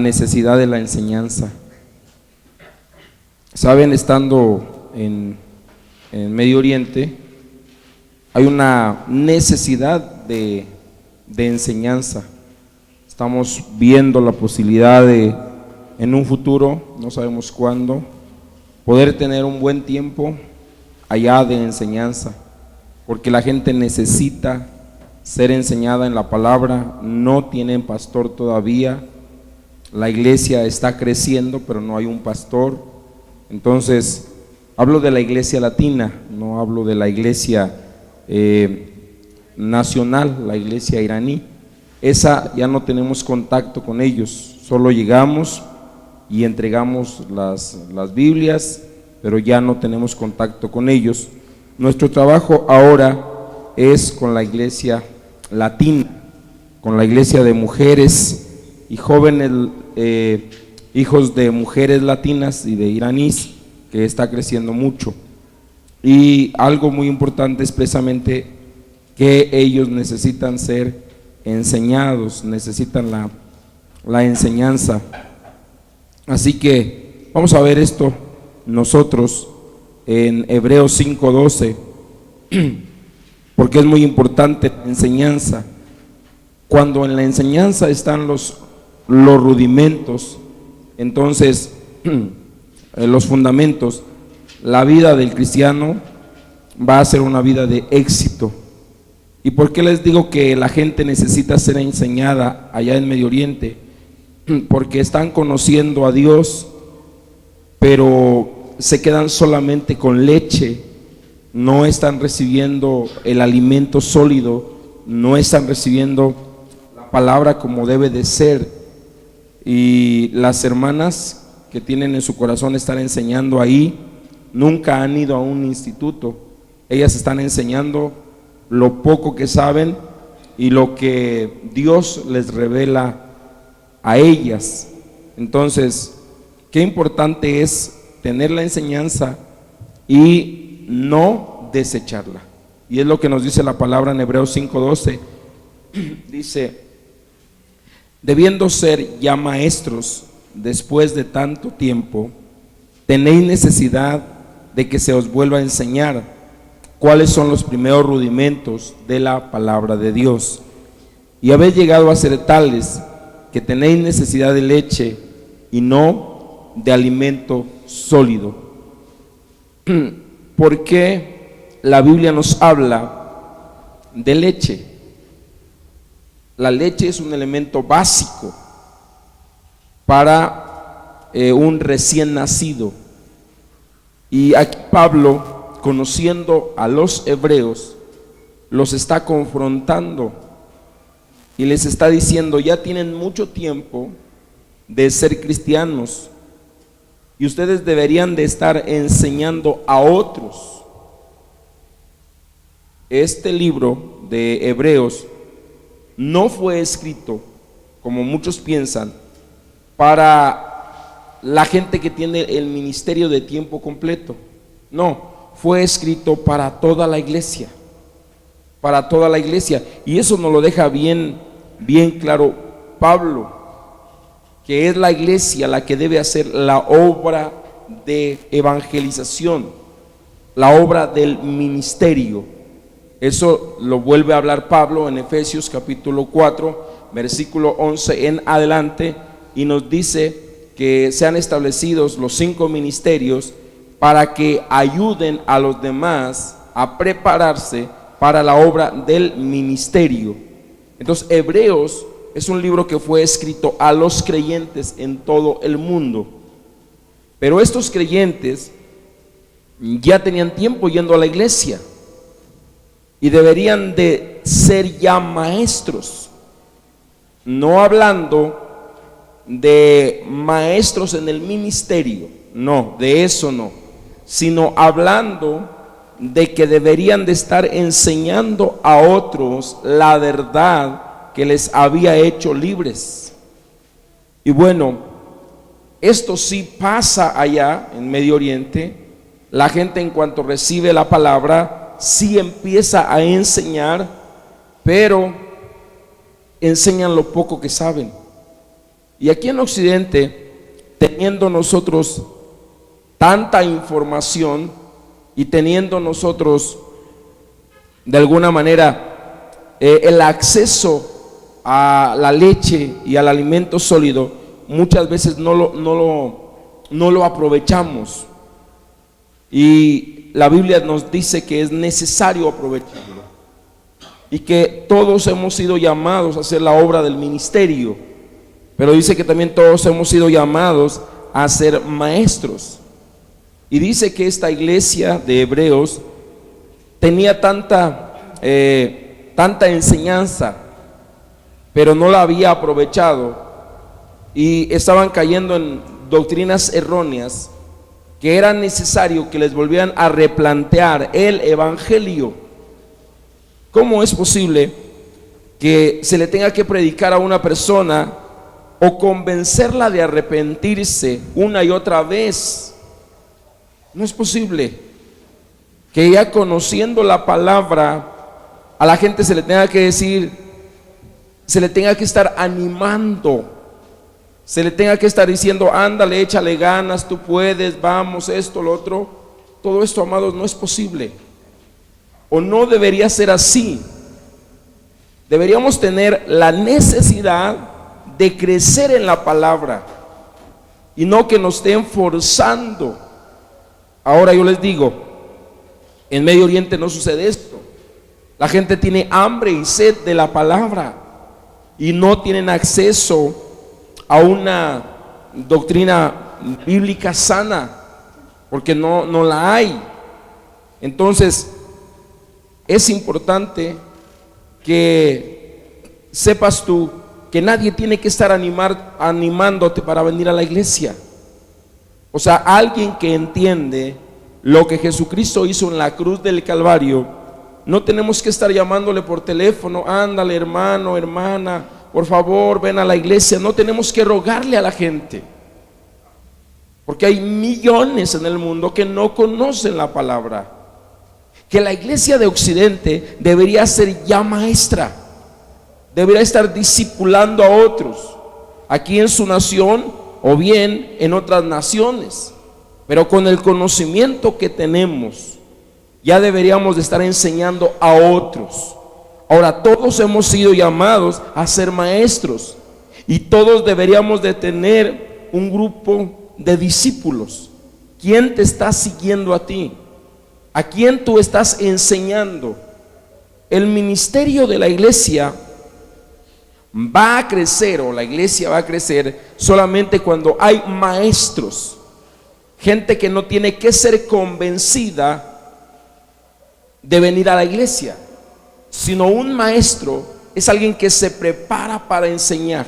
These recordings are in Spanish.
necesidad de la enseñanza. Saben, estando en Medio Oriente, hay una necesidad de enseñanza. Estamos viendo la posibilidad de, en un futuro, no sabemos cuándo, poder tener un buen tiempo allá de enseñanza, porque la gente necesita ser enseñada en la palabra. No tienen pastor todavía, la iglesia está creciendo, pero no hay un pastor. Entonces, hablo de la iglesia latina, no hablo de la iglesia nacional, la iglesia iraní. Esa ya no tenemos contacto con ellos, solo llegamos y entregamos las Biblias, pero ya no tenemos contacto con ellos. Nuestro trabajo ahora es con la iglesia latina, con la iglesia de mujeres y jóvenes, hijos de mujeres latinas y de iraníes, que está creciendo mucho. Y algo muy importante es precisamente que ellos necesitan ser enseñados, necesitan la enseñanza. Así que vamos a ver esto nosotros en Hebreos 5:12, porque es muy importante la enseñanza. Cuando en la enseñanza están los rudimentos, entonces los fundamentos, la vida del cristiano va a ser una vida de éxito. ¿Y por qué les digo que la gente necesita ser enseñada allá en Medio Oriente? Porque están conociendo a Dios, pero se quedan solamente con leche, no están recibiendo el alimento sólido, no están recibiendo la palabra como debe de ser. Y las hermanas que tienen en su corazón estar enseñando ahí, nunca han ido a un instituto. Ellas están enseñando lo poco que saben y lo que Dios les revela a ellas. Entonces, qué importante es tener la enseñanza y no desecharla. Y es lo que nos dice la palabra en Hebreos 5:12. Dice: debiendo ser ya maestros después de tanto tiempo, tenéis necesidad de que se os vuelva a enseñar cuáles son los primeros rudimentos de la palabra de Dios. Y habéis llegado a ser tales que tenéis necesidad de leche y no de alimento sólido. ¿Por qué la Biblia nos habla de leche? La leche es un elemento básico para un recién nacido. Y aquí Pablo, conociendo a los hebreos, los está confrontando y les está diciendo: ya tienen mucho tiempo de ser cristianos y ustedes deberían de estar enseñando a otros. Este libro de Hebreos no fue escrito, como muchos piensan, para la gente que tiene el ministerio de tiempo completo. No, fue escrito para toda la iglesia, para toda la iglesia. Y eso nos lo deja bien claro Pablo, que es la iglesia la que debe hacer la obra de evangelización, la obra del ministerio. Eso lo vuelve a hablar Pablo en Efesios capítulo 4, versículo 11 en adelante, y nos dice que sean establecidos los 5 ministerios para que ayuden a los demás a prepararse para la obra del ministerio. Entonces, Hebreos es un libro que fue escrito a los creyentes en todo el mundo. Pero estos creyentes ya tenían tiempo yendo a la iglesia y deberían de ser ya maestros, no hablando de maestros en el ministerio, no, de eso no, sino hablando de que deberían de estar enseñando a otros la verdad que les había hecho libres. Y bueno, esto sí pasa allá en Medio Oriente. La gente, en cuanto recibe la palabra, sí empieza a enseñar, pero enseñan lo poco que saben. Y aquí en Occidente, teniendo nosotros tanta información y teniendo nosotros de alguna manera el acceso a la leche y al alimento sólido, muchas veces no lo aprovechamos. Y la Biblia nos dice que es necesario aprovecharlo y que todos hemos sido llamados a hacer la obra del ministerio, pero dice que también todos hemos sido llamados a ser maestros. Y dice que esta iglesia de Hebreos tenía tanta enseñanza, pero no la había aprovechado y estaban cayendo en doctrinas erróneas, que era necesario que les volvieran a replantear el evangelio. ¿Cómo es posible que se le tenga que predicar a una persona o convencerla de arrepentirse una y otra vez? No es posible que ya conociendo la palabra a la gente se le tenga que decir, se le tenga que estar animando, se le tenga que estar diciendo, ándale, échale ganas, tú puedes, vamos, esto, lo otro. Todo esto, amados, no es posible, o no debería ser así. Deberíamos tener la necesidad de crecer en la palabra y no que nos estén forzando. Ahora yo les digo, en Medio Oriente no sucede esto. La gente tiene hambre y sed de la palabra y no tienen acceso a una doctrina bíblica sana, porque no la hay. Entonces es importante que sepas tú que nadie tiene que estar animándote para venir a la iglesia. O sea, alguien que entiende lo que Jesucristo hizo en la cruz del Calvario, no tenemos que estar llamándole por teléfono, ándale hermano, hermana, por favor ven a la iglesia. No tenemos que rogarle a la gente, porque hay millones en el mundo que no conocen la palabra. Que la iglesia de Occidente debería ser ya maestra, debería estar discipulando a otros aquí en su nación o bien en otras naciones, pero con el conocimiento que tenemos ya deberíamos de estar enseñando a otros. Ahora, todos hemos sido llamados a ser maestros y todos deberíamos de tener un grupo de discípulos. ¿Quién te está siguiendo a ti? ¿A quién tú estás enseñando? El ministerio de la iglesia va a crecer, o la iglesia va a crecer solamente cuando hay maestros, gente que no tiene que ser convencida de venir a la iglesia, sino un maestro es alguien que se prepara para enseñar,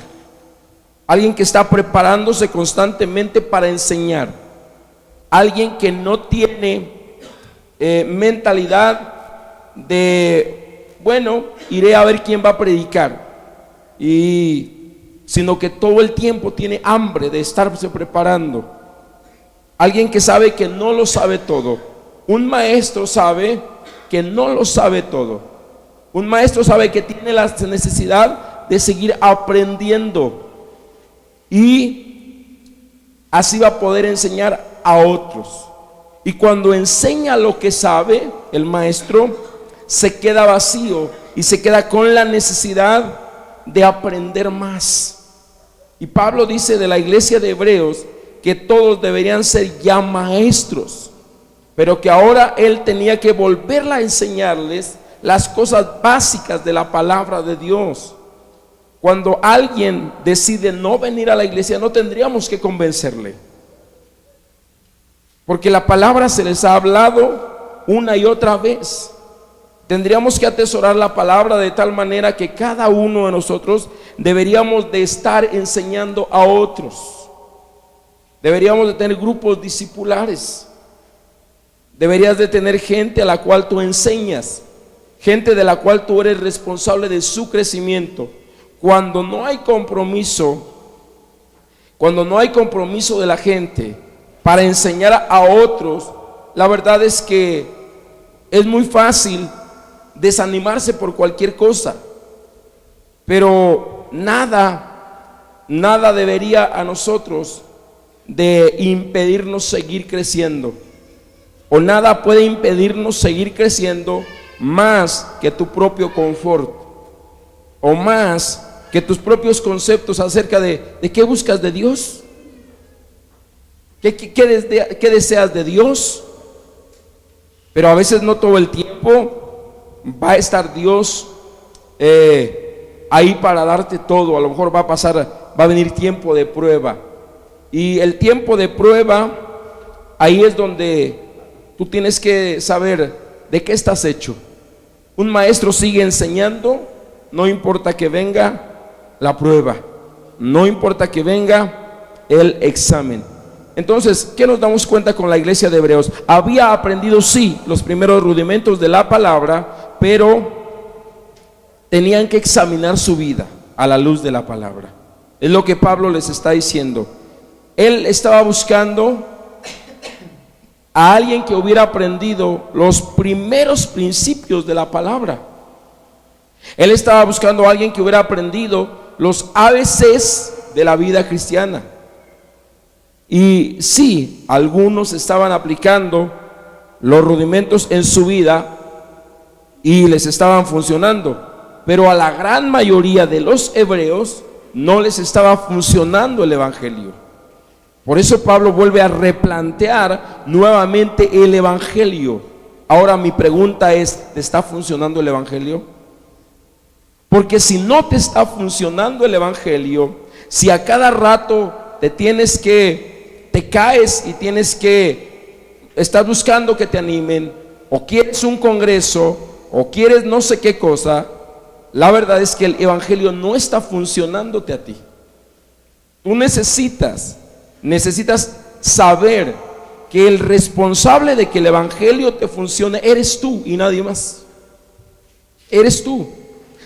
alguien que está preparándose constantemente para enseñar, alguien que no tiene mentalidad de, bueno, iré a ver quién va a predicar, sino que todo el tiempo tiene hambre de estarse preparando. Alguien que sabe que no lo sabe todo. Un maestro sabe que no lo sabe todo. Un maestro sabe que tiene la necesidad de seguir aprendiendo y así va a poder enseñar a otros. Y cuando enseña lo que sabe, el maestro se queda vacío y se queda con la necesidad de aprender más. Y Pablo dice de la iglesia de Hebreos que todos deberían ser ya maestros, pero que ahora él tenía que volverla a enseñarles las cosas básicas de la palabra de Dios. Cuando alguien decide no venir a la iglesia, no tendríamos que convencerle, porque la palabra se les ha hablado una y otra vez. Tendríamos que atesorar la palabra de tal manera que cada uno de nosotros deberíamos de estar enseñando a otros. Deberíamos de tener grupos discipulares. Deberías de tener gente a la cual tú enseñas, gente de la cual tú eres responsable de su crecimiento. Cuando no hay compromiso de la gente para enseñar a otros, la verdad es que es muy fácil desanimarse por cualquier cosa, pero nada nada debería a nosotros de impedirnos seguir creciendo, o nada puede impedirnos seguir creciendo más que tu propio confort, o más que tus propios conceptos acerca de qué buscas de Dios, qué deseas de Dios. Pero a veces no todo el tiempo va a estar Dios ahí para darte todo. A lo mejor va a venir tiempo de prueba, y el tiempo de prueba, ahí es donde tú tienes que saber de qué estás hecho. Un maestro sigue enseñando, no importa que venga la prueba, no importa que venga el examen. Entonces, ¿qué nos damos cuenta con la iglesia de Hebreos? Había aprendido, sí, los primeros rudimentos de la palabra, pero tenían que examinar su vida a la luz de la palabra. Es lo que Pablo les está diciendo. Él estaba buscando a alguien que hubiera aprendido los primeros principios de la palabra. Él estaba buscando a alguien que hubiera aprendido los ABCs de la vida cristiana. Y sí, algunos estaban aplicando los rudimentos en su vida y les estaban funcionando, pero a la gran mayoría de los hebreos no les estaba funcionando el evangelio. Por eso Pablo vuelve a replantear nuevamente el evangelio. Ahora mi pregunta es, ¿te está funcionando el evangelio? Porque si no te está funcionando el evangelio, si a cada rato te caes y estás buscando que te animen, o quieres un congreso, o quieres no sé qué cosa, la verdad es que el evangelio no está funcionándote a ti. Tú necesitas saber que el responsable de que el evangelio te funcione eres tú y nadie más. Eres tú.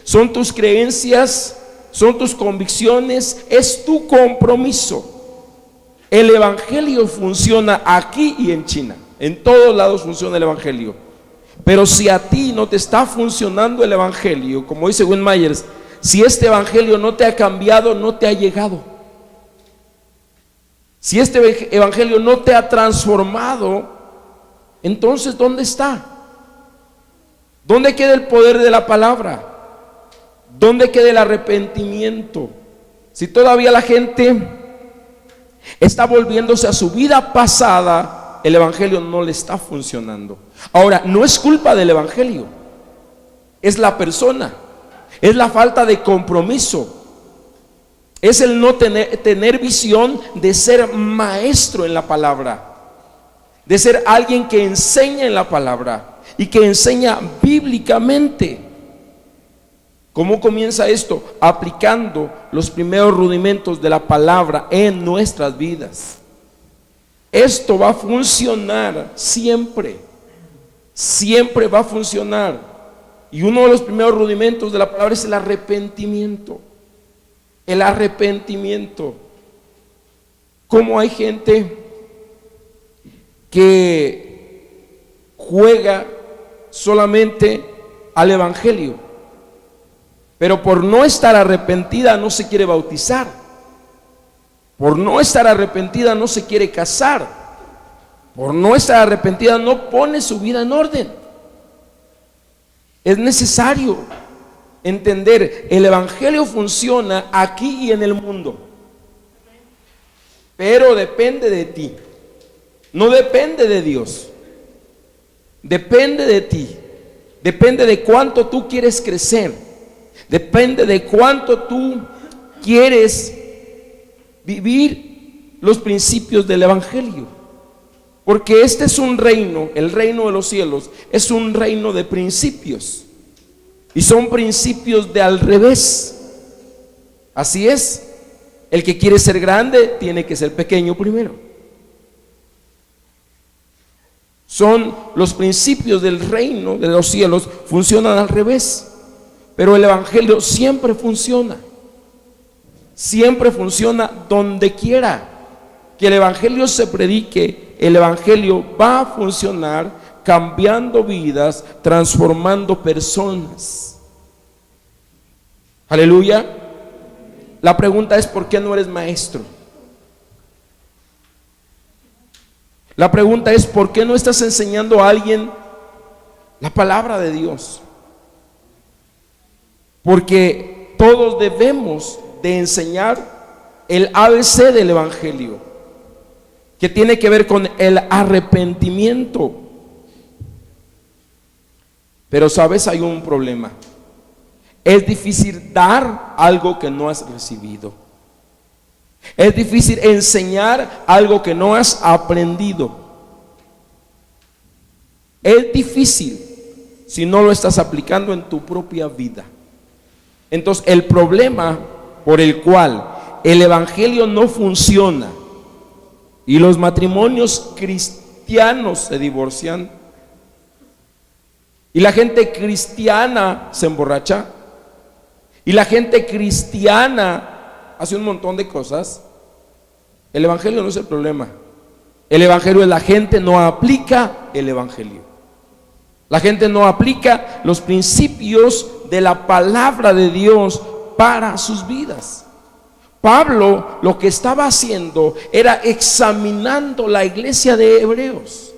Son tus creencias, son tus convicciones, es tu compromiso. El evangelio funciona aquí y en China. En todos lados funciona el evangelio. Pero si a ti no te está funcionando el evangelio, como dice Wayne Myers, si este evangelio no te ha cambiado, no te ha llegado. Si este evangelio no te ha transformado, entonces ¿dónde está? ¿Dónde queda el poder de la palabra? ¿Dónde queda el arrepentimiento? Si todavía la gente está volviéndose a su vida pasada, el evangelio no le está funcionando. Ahora, no es culpa del evangelio, es la persona, es la falta de compromiso. Es el no tener visión de ser maestro en la palabra, de ser alguien que enseña en la palabra y que enseña bíblicamente. ¿Cómo comienza esto? Aplicando los primeros rudimentos de la palabra en nuestras vidas. Esto va a funcionar siempre, siempre va a funcionar. Y uno de los primeros rudimentos de la palabra es el arrepentimiento. El arrepentimiento. Como hay gente que juega solamente al evangelio, pero por no estar arrepentida no se quiere bautizar, por no estar arrepentida no se quiere casar, por no estar arrepentida no pone su vida en orden. Es necesario entender, el evangelio funciona aquí y en el mundo, pero depende de ti, no depende de Dios, depende de ti, depende de cuánto tú quieres crecer, depende de cuánto tú quieres vivir los principios del evangelio, porque este es un reino, el reino de los cielos es un reino de principios. Y son principios de al revés. Así es. El que quiere ser grande tiene que ser pequeño primero. Son los principios del reino de los cielos, funcionan al revés. Pero el evangelio siempre funciona. Siempre funciona donde quiera que el evangelio se predique. El evangelio va a funcionar cambiando vidas, transformando personas. Aleluya. La pregunta es: ¿por qué no eres maestro? La pregunta es: ¿por qué no estás enseñando a alguien la palabra de Dios? Porque todos debemos de enseñar el ABC del Evangelio, que tiene que ver con el arrepentimiento. Pero sabes, hay un problema. Es difícil dar algo que no has recibido. Es difícil enseñar algo que no has aprendido. Es difícil si no lo estás aplicando en tu propia vida. Entonces, el problema por el cual el evangelio no funciona y los matrimonios cristianos se divorcian y la gente cristiana se emborracha y la gente cristiana hace un montón de cosas, el evangelio no es el problema. El evangelio es: la gente no aplica el evangelio. La gente no aplica los principios de la palabra de Dios para sus vidas. Pablo lo que estaba haciendo era examinando la iglesia de Hebreos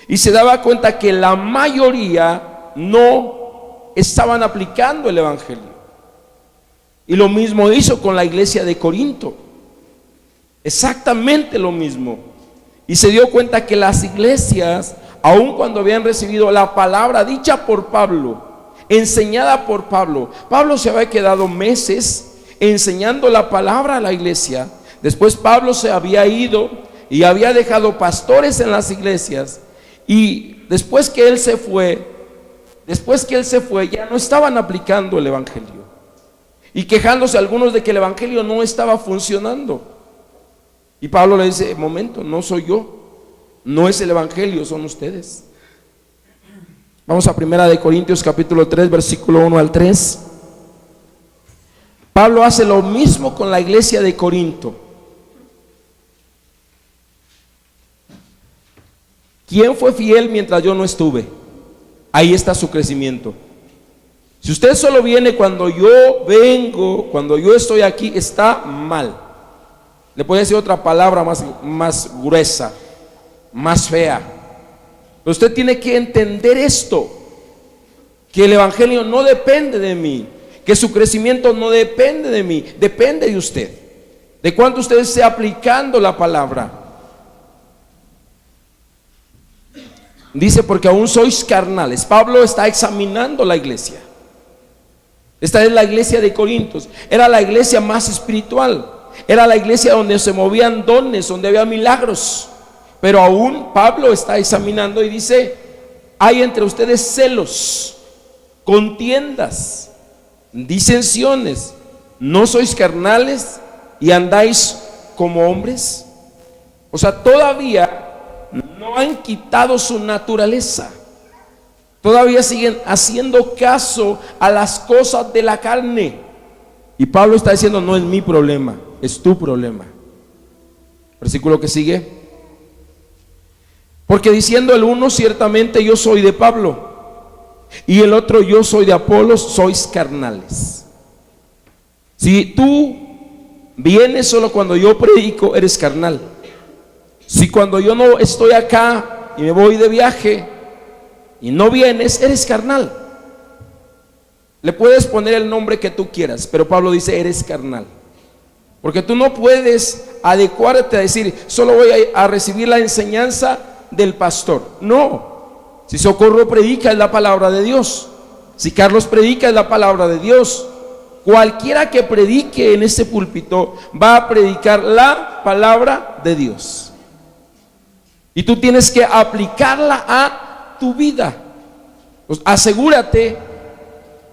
y se daba cuenta que la mayoría no estaban aplicando el evangelio. Y lo mismo hizo con la iglesia de Corinto, exactamente lo mismo. Y se dio cuenta que las iglesias, aun cuando habían recibido la palabra dicha por Pablo, enseñada por Pablo, Pablo se había quedado meses enseñando la palabra a la iglesia. Después Pablo se había ido y había dejado pastores en las iglesias, y después que él se fue, ya no estaban aplicando el evangelio y quejándose algunos de que el evangelio no estaba funcionando. Y Pablo le dice: momento, no soy yo, no es el evangelio, son ustedes. Vamos a 1 Corintios capítulo 3, versículo 1 al 3. Pablo hace lo mismo con la iglesia de Corinto. ¿Quién fue fiel mientras yo no estuve? Ahí está su crecimiento. Si usted solo viene cuando yo vengo, cuando yo estoy aquí, está mal. Le puedo decir otra palabra más gruesa, más fea. Pero usted tiene que entender esto: que el evangelio no depende de mí, que su crecimiento no depende de mí, depende de usted, de cuánto usted esté aplicando la palabra. Dice: porque aún sois carnales. Pablo está examinando la iglesia. Esta es la iglesia de Corintios. Era la iglesia más espiritual, era la iglesia donde se movían dones, donde había milagros. Pero aún Pablo está examinando y dice: hay entre ustedes celos, contiendas, disensiones. ¿No sois carnales y andáis como hombres? O sea, todavía no han quitado su naturaleza. Todavía siguen haciendo caso a las cosas de la carne. Y Pablo está diciendo: no es mi problema, es tu problema. Versículo que sigue: porque diciendo el uno, ciertamente yo soy de Pablo, y el otro, yo soy de Apolos, sois carnales. Si tú vienes solo cuando yo predico, eres carnal. Si cuando yo no estoy acá y me voy de viaje y no vienes, eres carnal. Le puedes poner el nombre que tú quieras, pero Pablo dice: eres carnal. Porque tú no puedes adecuarte a decir: solo voy a recibir la enseñanza del pastor. No. Si Socorro predica, es la palabra de Dios. Si Carlos predica, es la palabra de Dios. Cualquiera que predique en este púlpito va a predicar la palabra de Dios. Y tú tienes que aplicarla a tu vida. Pues asegúrate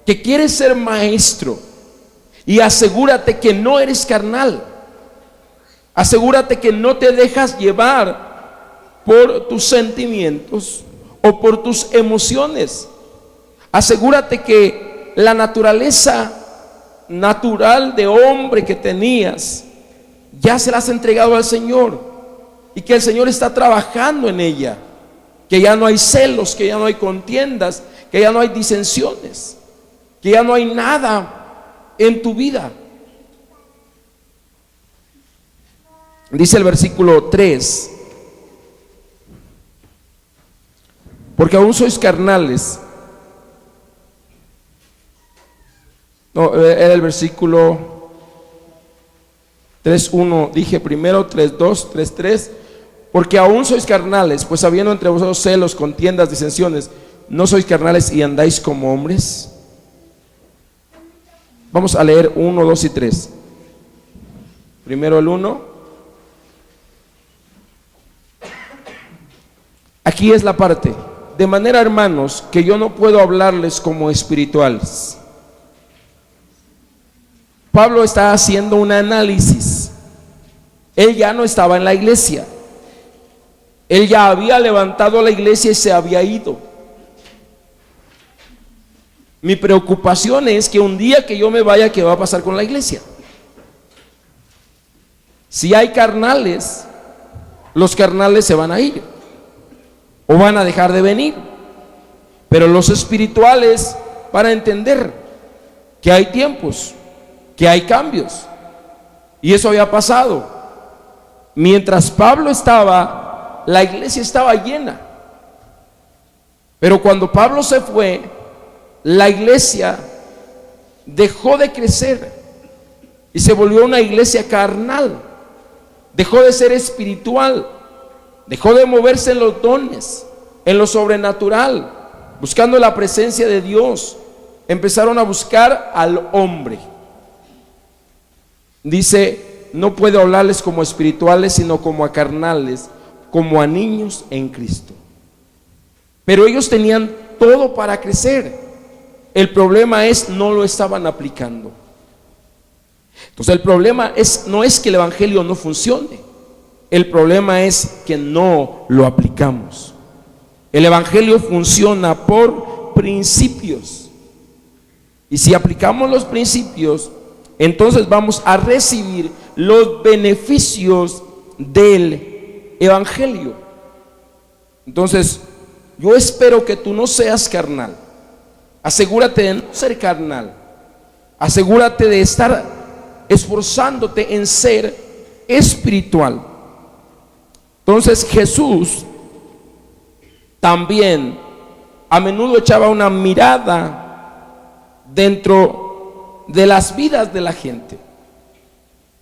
que quieres ser maestro, y asegúrate que no eres carnal. Asegúrate que no te dejas llevar por tus sentimientos o por tus emociones. Asegúrate que la naturaleza natural de hombre que tenías ya se la has entregado al Señor, y que el Señor está trabajando en ella, que ya no hay celos, que ya no hay contiendas, que ya no hay disensiones, que ya no hay nada en tu vida. Dice el versículo 3: porque aún sois carnales. No, era el versículo 3:1, dije primero, 3:2, 3:3. Porque aún sois carnales, pues habiendo entre vosotros celos, contiendas, disensiones, ¿no sois carnales y andáis como hombres? Vamos a leer 1, 2 y 3. Primero el 1. Aquí es la parte: de manera, hermanos, que yo no puedo hablarles como espirituales. Pablo está haciendo un análisis. Él ya no estaba en la iglesia. Él ya había levantado la iglesia y se había ido. Mi preocupación es que un día que yo me vaya, ¿qué va a pasar con la iglesia? Si hay carnales, los carnales se van a ir o van a dejar de venir, pero los espirituales van a entender que hay tiempos, que hay cambios. Y eso había pasado. Mientras Pablo estaba, la iglesia estaba llena, pero cuando Pablo se fue, la iglesia dejó de crecer y se volvió una iglesia carnal. Dejó de ser espiritual, dejó de moverse en los dones, en lo sobrenatural, buscando la presencia de Dios. Empezaron a buscar al hombre. Dice: no puedo hablarles como espirituales, sino como a carnales, como a niños en Cristo. Pero ellos tenían todo para crecer. El problema es, no lo estaban aplicando. Entonces el problema no es que el evangelio no funcione, el problema es que no lo aplicamos. El evangelio funciona por principios, y si aplicamos los principios, entonces vamos a recibir los beneficios del evangelio. Entonces yo espero que tú no seas carnal. Asegúrate de no ser carnal. Asegúrate de estar esforzándote en ser espiritual. Entonces Jesús también a menudo echaba una mirada dentro de las vidas de la gente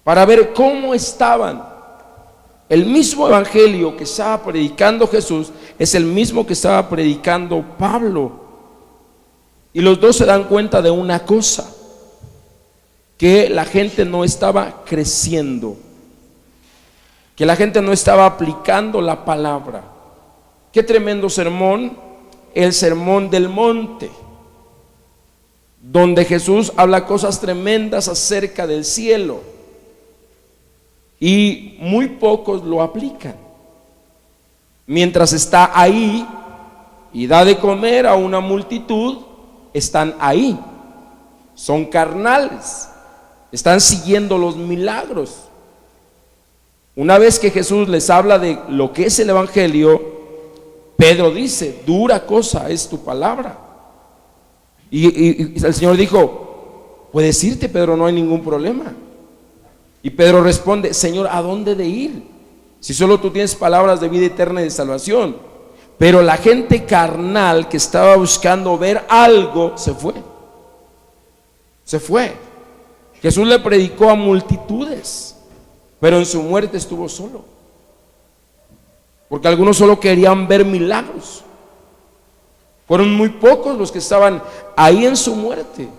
para ver cómo estaban. El mismo evangelio que estaba predicando Jesús es el mismo que estaba predicando Pablo, y los dos se dan cuenta de una cosa: que la gente no estaba creciendo, que la gente no estaba aplicando la palabra. Qué tremendo sermón, el sermón del monte, donde Jesús habla cosas tremendas acerca del cielo, y muy pocos lo aplican. Mientras está ahí y da de comer a una multitud, están ahí, son carnales, están siguiendo los milagros. Una vez que Jesús les habla de lo que es el evangelio, Pedro dice: dura cosa es tu palabra. Y el Señor dijo: puedes irte, Pedro, no hay ningún problema. Y Pedro responde: Señor, ¿a dónde de ir? Si solo tú tienes palabras de vida eterna y de salvación. Pero la gente carnal que estaba buscando ver algo se fue. Se fue. Jesús le predicó a multitudes, pero en su muerte estuvo solo, porque algunos solo querían ver milagros. Fueron muy pocos los que estaban ahí en su muerte.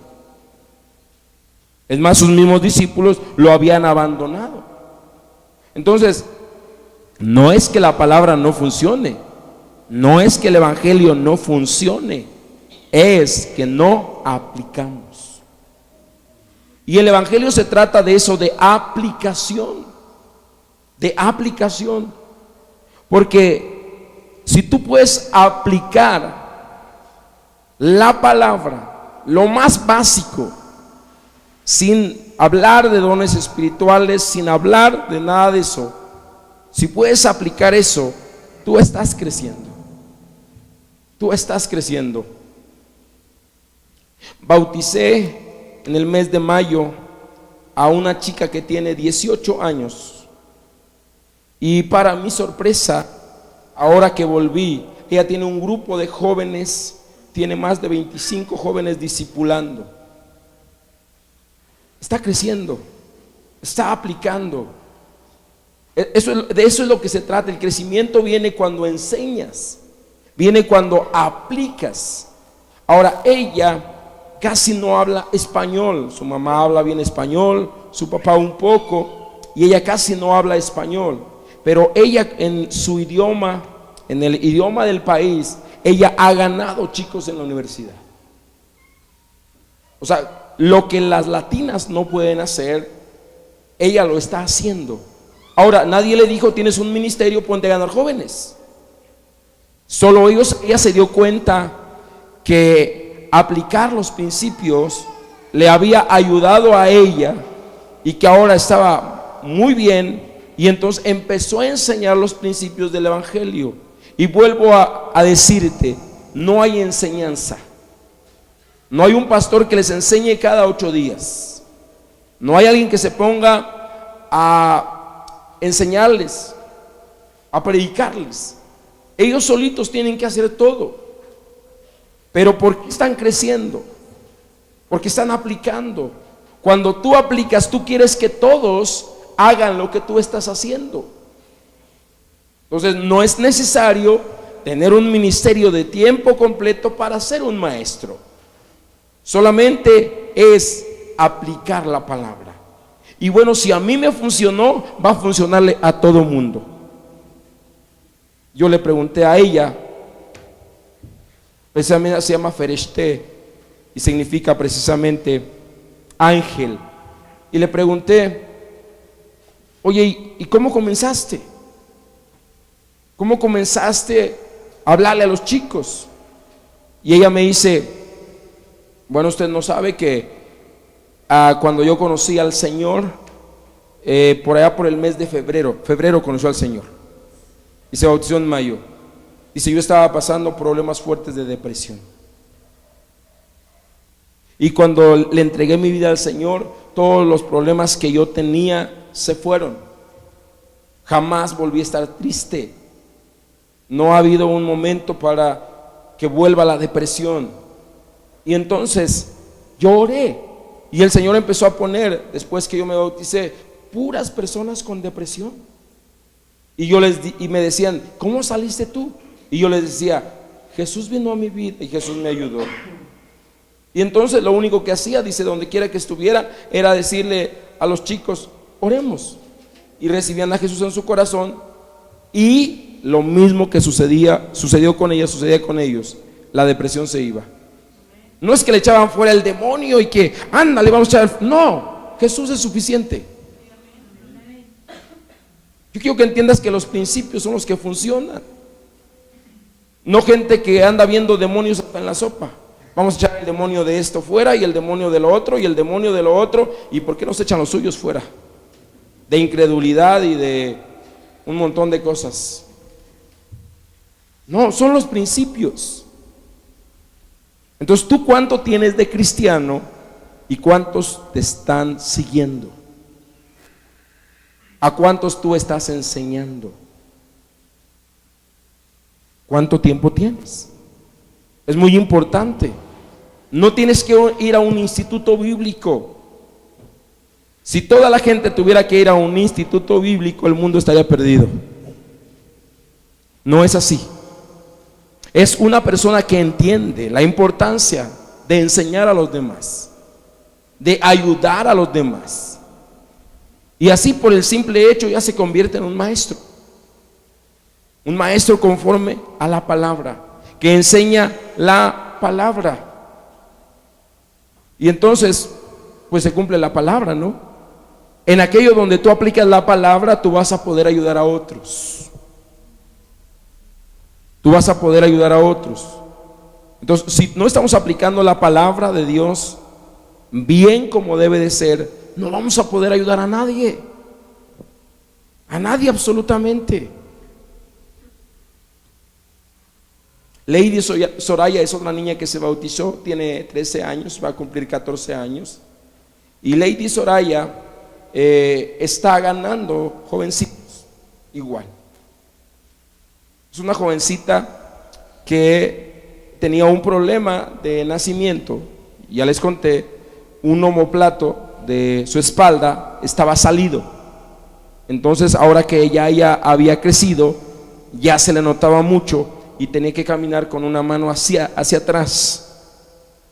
Es más, sus mismos discípulos lo habían abandonado. Entonces, no es que la palabra no funcione, no es que el evangelio no funcione, es que no aplicamos. Y el evangelio se trata de eso, de aplicación, de aplicación. Porque si tú puedes aplicar la palabra, lo más básico, sin hablar de dones espirituales, sin hablar de nada de eso, si puedes aplicar eso, tú estás creciendo. Tú estás creciendo. Bauticé en el mes de mayo a una chica que tiene 18 años. Y para mi sorpresa, ahora que volví, ella tiene un grupo de jóvenes, tiene más de 25 jóvenes discipulando. Está creciendo, está aplicando. De eso es lo que se trata. El crecimiento viene cuando enseñas, viene cuando aplicas. Ahora, ella casi no habla español. Su mamá habla bien español, su papá un poco, y ella casi no habla español. Pero ella en su idioma, en el idioma del país, ella ha ganado chicos en la universidad. O sea, lo que las latinas no pueden hacer, ella lo está haciendo. Ahora, nadie le dijo: tienes un ministerio, ponte a ganar jóvenes. Solo ella se dio cuenta que aplicar los principios le había ayudado a ella y que ahora estaba muy bien, y entonces empezó a enseñar los principios del evangelio. Y vuelvo a decirte, no hay enseñanza, no hay un pastor que les enseñe cada 8 días, no hay alguien que se ponga a enseñarles, a predicarles. Ellos solitos tienen que hacer todo. Pero ¿por qué están creciendo? Porque están aplicando. Cuando tú aplicas, tú quieres que todos hagan lo que tú estás haciendo. Entonces no es necesario tener un ministerio de tiempo completo para ser un maestro. Solamente es aplicar la palabra. Y bueno, si a mí me funcionó, va a funcionarle a todo mundo. Yo le pregunté a ella, precisamente se llama Fereshte y significa precisamente ángel. Y le pregunté: oye, ¿y cómo comenzaste? ¿Cómo comenzaste a hablarle a los chicos? Y ella me dice: bueno, usted no sabe que cuando yo conocí al Señor, por allá por el mes de febrero conoció al Señor y se bautizó en mayo. Dice: yo estaba pasando problemas fuertes de depresión, y cuando le entregué mi vida al Señor, todos los problemas que yo tenía se fueron. Jamás volví a estar triste. No ha habido un momento para que vuelva la depresión. Y entonces yo oré, y el Señor empezó a poner, después que yo me bauticé, puras personas con depresión. Y me decían: ¿cómo saliste tú? Y yo les decía: Jesús vino a mi vida y Jesús me ayudó. Y entonces lo único que hacía, dice, donde quiera que estuviera, era decirle a los chicos: oremos. Y recibían a Jesús en su corazón, y lo mismo que sucedió con ella, sucedía con ellos. La depresión se iba. No es que le echaban fuera el demonio y que ándale, vamos a echar. No, Jesús es suficiente. Yo quiero que entiendas que los principios son los que funcionan. No gente que anda viendo demonios hasta en la sopa. Vamos a echar el demonio de esto fuera, y el demonio de lo otro, y el demonio de lo otro. ¿Y por qué no se echan los suyos fuera? De incredulidad y de un montón de cosas. No, son los principios. Entonces, ¿tú cuánto tienes de cristiano y cuántos te están siguiendo? ¿A cuántos tú estás enseñando? ¿Cuánto tiempo tienes? Es muy importante. No tienes que ir a un instituto bíblico. Si toda la gente tuviera que ir a un instituto bíblico, el mundo estaría perdido. No es así. Es una persona que entiende la importancia de enseñar a los demás, de ayudar a los demás. Y así, por el simple hecho, ya se convierte en un maestro. Un maestro conforme a la palabra, que enseña la palabra. Y entonces, pues se cumple la palabra, ¿no? En aquello donde tú aplicas la palabra, tú vas a poder ayudar a otros. Tú vas a poder ayudar a otros. Entonces, si no estamos aplicando la palabra de Dios bien como debe de ser, no vamos a poder ayudar a nadie. A nadie absolutamente. Lady Soraya es otra niña que se bautizó, tiene 13 años, va a cumplir 14 años. Y Lady Soraya está ganando jovencitos. igual. Es una jovencita que tenía un problema de nacimiento. Ya les conté, un omoplato de su espalda estaba salido. Entonces, ahora que ella ya había crecido, ya se le notaba mucho y tenía que caminar con una mano hacia atrás.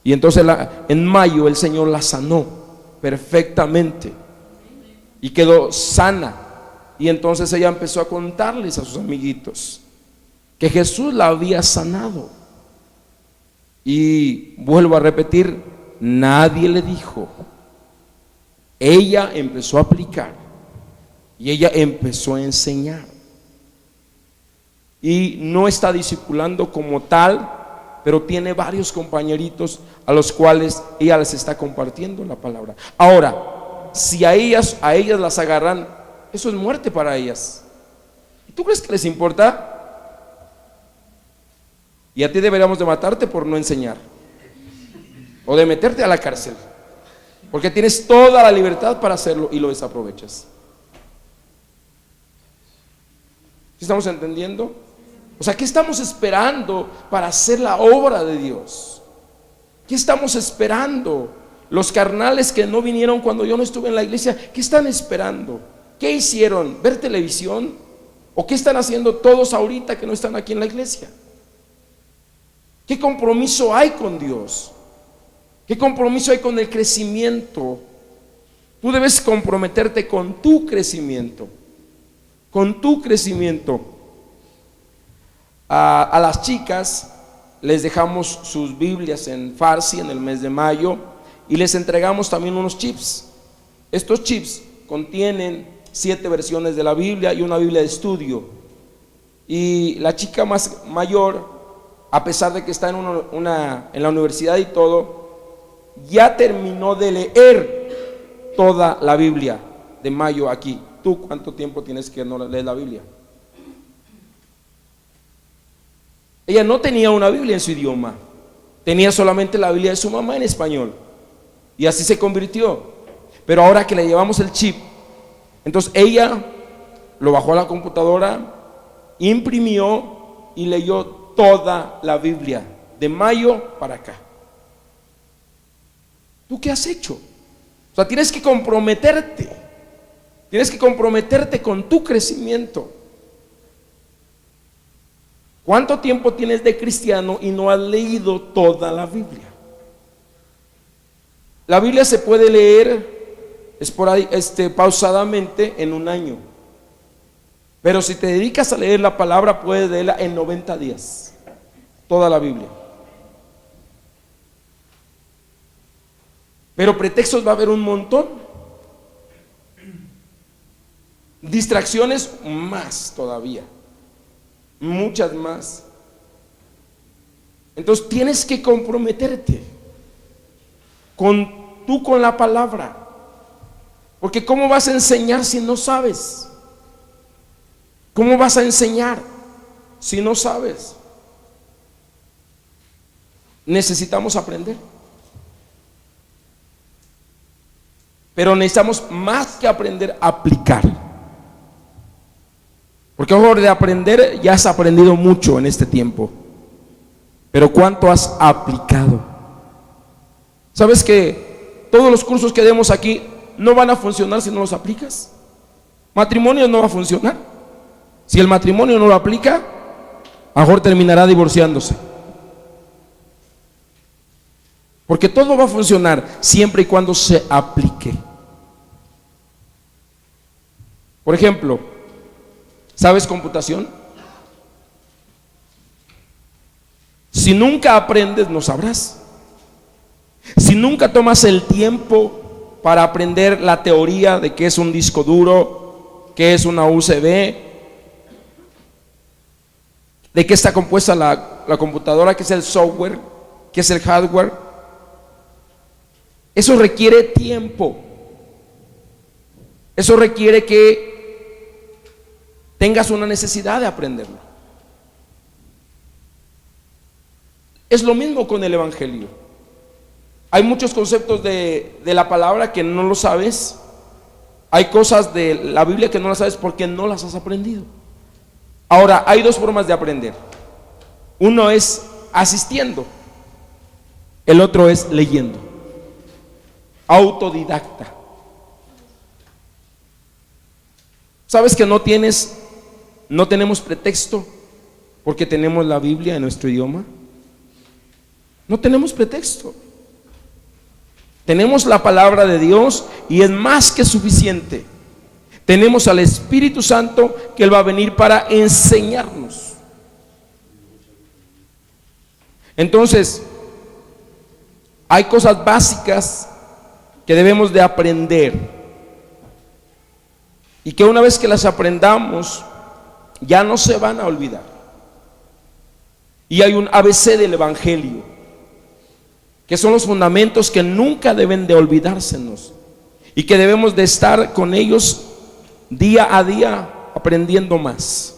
Y entonces en mayo el Señor la sanó perfectamente y quedó sana. Y entonces ella empezó a contarles a sus amiguitos que Jesús la había sanado. Y vuelvo a repetir, nadie le dijo. Ella empezó a aplicar y ella empezó a enseñar. Y no está discipulando como tal, pero tiene varios compañeritos a los cuales ella les está compartiendo la palabra. Ahora, si a ellas las agarran, eso es muerte para ellas. ¿Tú crees que les importa? Y a ti deberíamos de matarte por no enseñar, o de meterte a la cárcel, porque tienes toda la libertad para hacerlo y lo desaprovechas. ¿Sí estamos entendiendo? O sea, ¿qué estamos esperando para hacer la obra de Dios? ¿Qué estamos esperando? Los carnales que no vinieron cuando yo no estuve en la iglesia, ¿qué están esperando? ¿Qué hicieron? ¿Ver televisión? ¿O qué están haciendo todos ahorita que no están aquí en la iglesia? ¿Qué compromiso hay con Dios? ¿Qué compromiso hay con el crecimiento? Tú debes comprometerte con tu crecimiento. Con tu crecimiento. A las chicas les dejamos sus Biblias en Farsi en el mes de mayo y les entregamos también unos chips. Estos chips contienen 7 versiones de la Biblia y una Biblia de estudio. Y la chica más mayor, a pesar de que está en la universidad y todo, ya terminó de leer toda la Biblia de mayo aquí. ¿Tú cuánto tiempo tienes que no leer la Biblia? Ella no tenía una Biblia en su idioma, tenía solamente la Biblia de su mamá en español, y así se convirtió. Pero ahora que le llevamos el chip, entonces ella lo bajó a la computadora, imprimió y leyó toda la Biblia de mayo para acá. ¿Tú qué has hecho? O sea, tienes que comprometerte con tu crecimiento. ¿Cuánto tiempo tienes de cristiano y no has leído toda la Biblia? La Biblia se puede leer pausadamente en un año, pero si te dedicas a leer la palabra, puedes leerla en 90 días, toda la Biblia. Pero pretextos va a haber un montón, distracciones más todavía, muchas más. Entonces tienes que comprometerte con la palabra, porque ¿cómo vas a enseñar si no sabes? ¿Cómo vas a enseñar si no sabes? Necesitamos aprender, pero necesitamos más que aprender, aplicar. Porque a favor de aprender, ya has aprendido mucho en este tiempo, pero ¿cuánto has aplicado? ¿Sabes que todos los cursos que demos aquí no van a funcionar si no los aplicas? Matrimonio no va a funcionar. Si el matrimonio no lo aplica, a lo mejor terminará divorciándose. Porque todo va a funcionar siempre y cuando se aplique. Por ejemplo, ¿sabes computación? Si nunca aprendes, no sabrás. Si nunca tomas el tiempo para aprender la teoría de qué es un disco duro, qué es una USB, de qué está compuesta la computadora, qué es el software, qué es el hardware, eso requiere tiempo. Eso requiere que tengas una necesidad de aprenderlo. Es lo mismo con el evangelio. Hay muchos conceptos de la palabra que no lo sabes Hay cosas de la Biblia que no las sabes porque no las has aprendido. Ahora, hay dos formas de aprender. Uno es asistiendo, el otro es leyendo. Autodidacta. ¿Sabes que no tenemos pretexto porque tenemos la Biblia en nuestro idioma? No tenemos pretexto. Tenemos la palabra de Dios y es más que suficiente. Tenemos al Espíritu Santo que Él va a venir para enseñarnos. Entonces, hay cosas básicas que debemos de aprender y que una vez que las aprendamos ya no se van a olvidar. Y hay un ABC del Evangelio, que son los fundamentos que nunca deben de olvidársenos y que debemos de estar con ellos día a día aprendiendo más,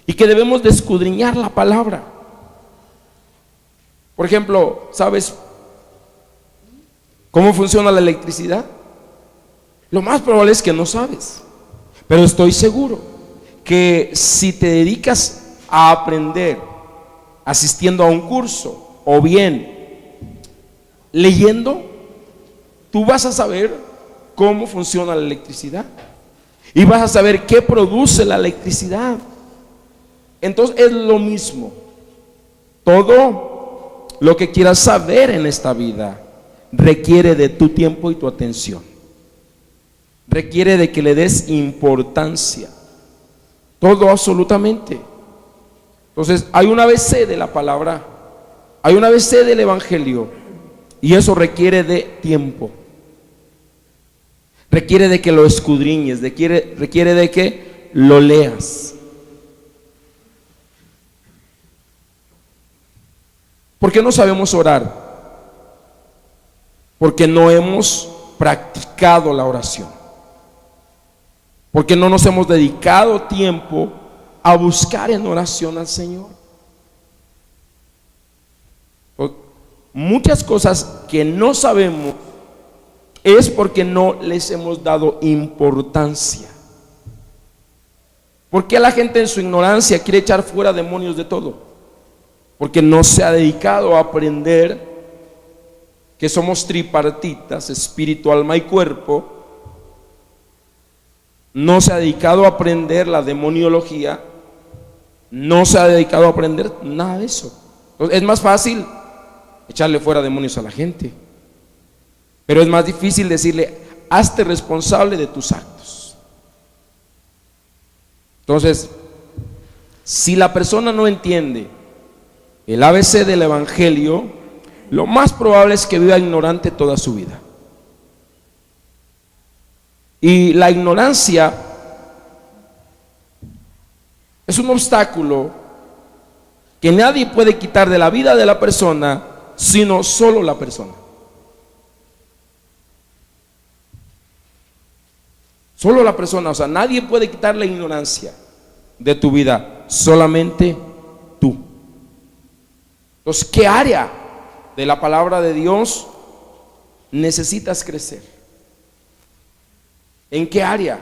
y que debemos de escudriñar la palabra. Por ejemplo, ¿sabes cómo funciona la electricidad? Lo más probable es que no sabes, pero estoy seguro que si te dedicas a aprender asistiendo a un curso o bien leyendo, tú vas a saber cómo funciona la electricidad y vas a saber qué produce la electricidad. Entonces es lo mismo. Todo lo que quieras saber en esta vida requiere de tu tiempo y tu atención. Requiere de que le des importancia. Todo, absolutamente. Entonces hay un ABC de la palabra, hay un ABC del Evangelio, y eso requiere de tiempo. Requiere de que lo escudriñes, requiere de que lo leas. ¿Por qué no sabemos orar? Porque no hemos practicado la oración. Porque no nos hemos dedicado tiempo a buscar en oración al Señor. Muchas cosas que no sabemos es porque no les hemos dado importancia. ¿Por qué la gente en su ignorancia quiere echar fuera demonios de todo? Porque no se ha dedicado a aprender que somos tripartitas, espíritu, alma y cuerpo. No se ha dedicado a aprender la demoniología, no se ha dedicado a aprender nada de eso. Entonces, es más fácil echarle fuera demonios a la gente, pero es más difícil decirle: hazte responsable de tus actos. Entonces, si la persona no entiende el ABC del Evangelio, lo más probable es que viva ignorante toda su vida. Y la ignorancia es un obstáculo que nadie puede quitar de la vida de la persona, sino solo la persona. Solo la persona, o sea, nadie puede quitar la ignorancia de tu vida, solamente tú. Entonces, ¿qué área de la palabra de Dios necesitas crecer? ¿En qué área?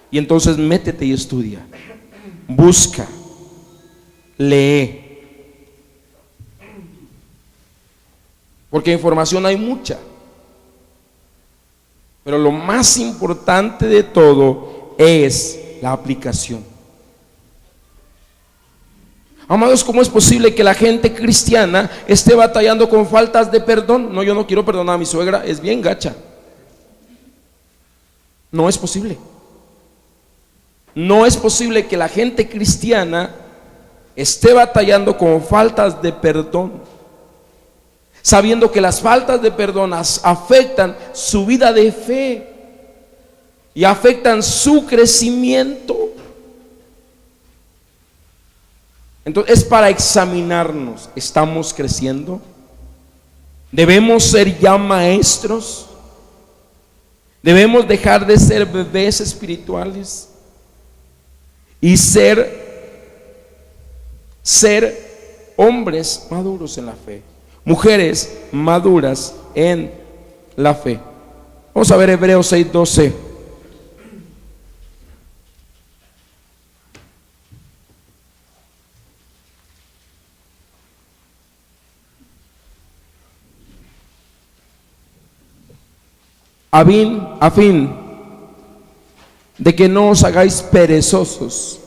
Y entonces métete y estudia, busca, lee. Porque información hay mucha, pero lo más importante de todo es la aplicación. Amados, ¿cómo es posible que la gente cristiana esté batallando con faltas de perdón? No, yo no quiero perdonar a mi suegra, es bien gacha. No es posible. No es posible que la gente cristiana esté batallando con faltas de perdón, sabiendo que las faltas de perdón afectan su vida de fe y afectan su crecimiento. Entonces es para examinarnos. ¿Estamos creciendo? ¿Debemos ser ya maestros? ¿Debemos dejar de ser bebés espirituales y ser hombres maduros en la fe, mujeres maduras en la fe? Vamos a ver Hebreos 6:12. a fin de que no os hagáis perezosos,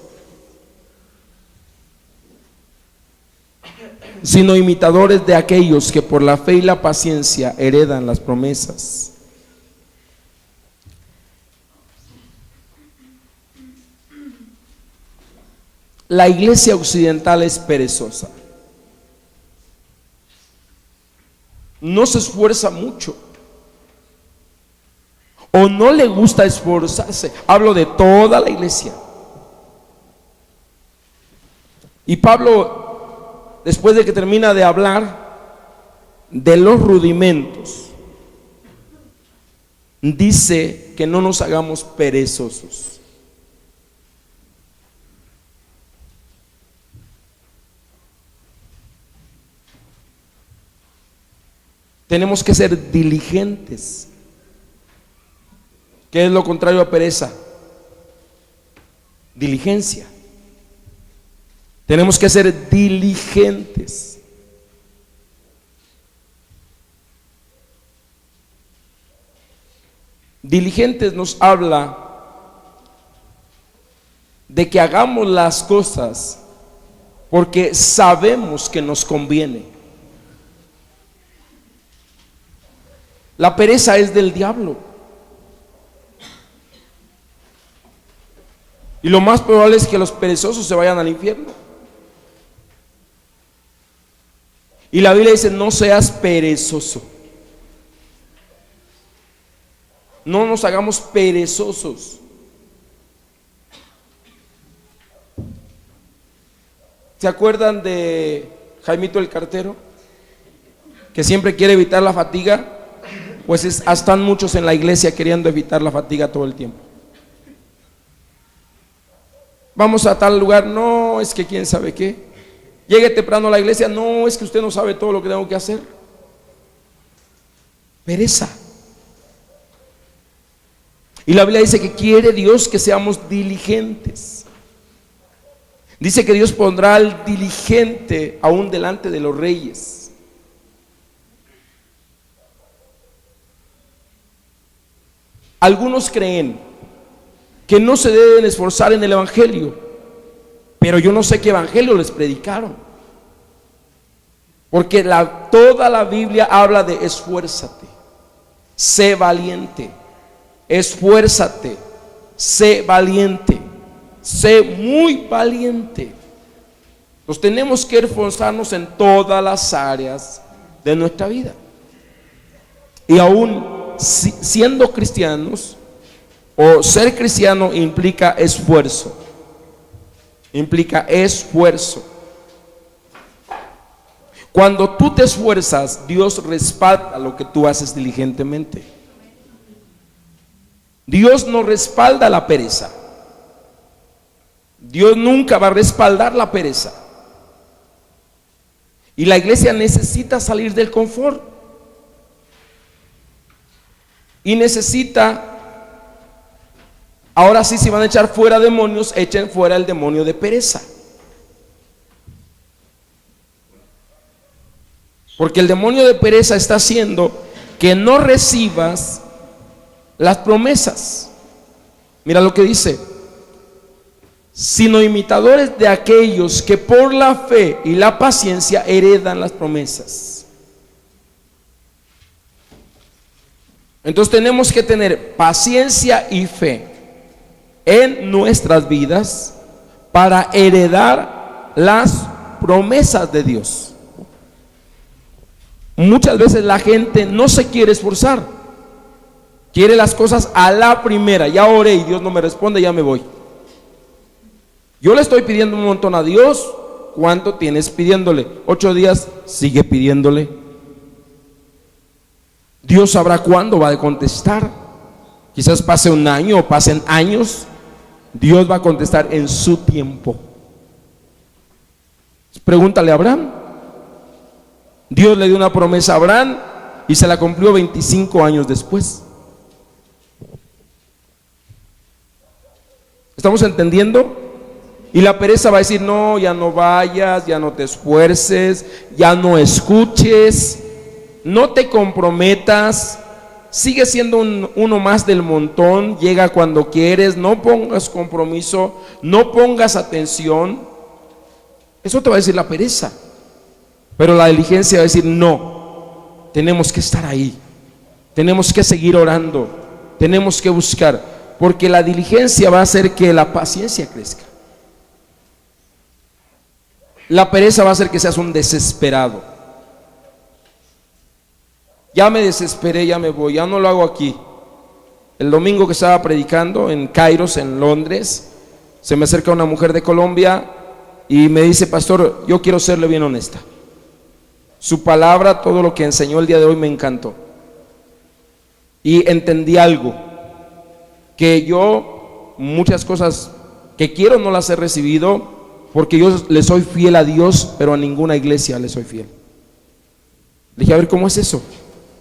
sino imitadores de aquellos que por la fe y la paciencia heredan las promesas. La iglesia occidental es perezosa, no se esfuerza mucho, o no le gusta esforzarse. Hablo de toda la iglesia. Y Pablo, después de que termina de hablar de los rudimentos, dice que no nos hagamos perezosos. Tenemos que ser diligentes. ¿Qué es lo contrario a pereza? Diligencia. Tenemos que ser diligentes. Diligentes nos habla de que hagamos las cosas porque sabemos que nos conviene. La pereza es del diablo. Y lo más probable es que los perezosos se vayan al infierno. Y la Biblia dice: no seas perezoso. No nos hagamos perezosos. ¿Se acuerdan de Jaimito el cartero? Que siempre quiere evitar la fatiga. Pues están muchos en la iglesia queriendo evitar la fatiga todo el tiempo. Vamos a tal lugar, no, es que quién sabe qué. Llegue temprano a la iglesia, no, es que usted no sabe todo lo que tengo que hacer. Pereza. Y la Biblia dice que quiere Dios que seamos diligentes. Dice que Dios pondrá al diligente aún delante de los reyes. Algunos creen que no se deben esforzar en el evangelio, pero yo no sé qué evangelio les predicaron, porque toda la Biblia habla de esfuérzate, sé valiente, esfuérzate, sé valiente, sé muy valiente. Nos tenemos que esforzarnos en todas las áreas de nuestra vida. Y aún siendo cristianos, o ser cristiano implica esfuerzo. Implica esfuerzo. Cuando tú te esfuerzas, Dios respalda lo que tú haces diligentemente. Dios no respalda la pereza. Dios nunca va a respaldar la pereza. Y la iglesia necesita salir del confort. Y necesita, ahora sí, si van a echar fuera demonios, echen fuera el demonio de pereza. Porque el demonio de pereza está haciendo que no recibas las promesas. Mira lo que dice: sino imitadores de aquellos que por la fe y la paciencia heredan las promesas. Entonces tenemos que tener paciencia y fe en nuestras vidas para heredar las promesas de Dios. Muchas veces la gente no se quiere esforzar, quiere las cosas a la primera. Ya oré y Dios no me responde, ya me voy. Yo le estoy pidiendo un montón a Dios. ¿Cuánto tienes pidiéndole? 8 días, sigue pidiéndole. Dios sabrá cuándo va a contestar. Quizás pase un año o pasen años. Dios va a contestar en su tiempo. Pregúntale a Abraham. Dios le dio una promesa a Abraham y se la cumplió 25 años después. ¿Estamos entendiendo? Y la pereza va a decir: no, ya no vayas, ya no te esfuerces, ya no escuches, no te comprometas, sigue siendo uno más del montón, llega cuando quieres, no pongas compromiso, no pongas atención. Eso te va a decir la pereza. Pero la diligencia va a decir, no, tenemos que estar ahí, tenemos que seguir orando, tenemos que buscar, porque la diligencia va a hacer que la paciencia crezca. La pereza va a hacer que seas un desesperado. Ya me desesperé, ya me voy, ya no lo hago aquí. El domingo que estaba predicando en Kairos, en Londres, se me acerca una mujer de Colombia y me dice: pastor, yo quiero serle bien honesta. Su palabra, todo lo que enseñó el día de hoy me encantó. Y entendí algo, que yo muchas cosas que quiero no las he recibido, porque yo le soy fiel a Dios, pero a ninguna iglesia le soy fiel. Le dije: a ver, ¿cómo es eso?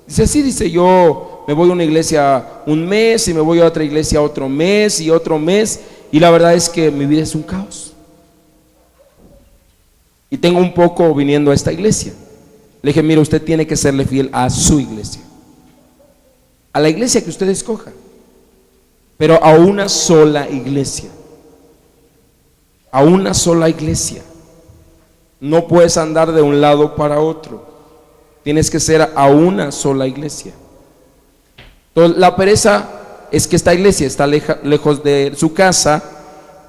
Dice: sí, dice, yo me voy a una iglesia un mes y me voy a otra iglesia otro mes y otro mes, y la verdad es que mi vida es un caos. Y tengo un poco viniendo a esta iglesia. Le dije: mire, usted tiene que serle fiel a su iglesia, a la iglesia que usted escoja, pero a una sola iglesia. A una sola iglesia. No puedes andar de un lado para otro. Tienes que ser a una sola iglesia. Entonces, la pereza es que esta iglesia está lejos de su casa,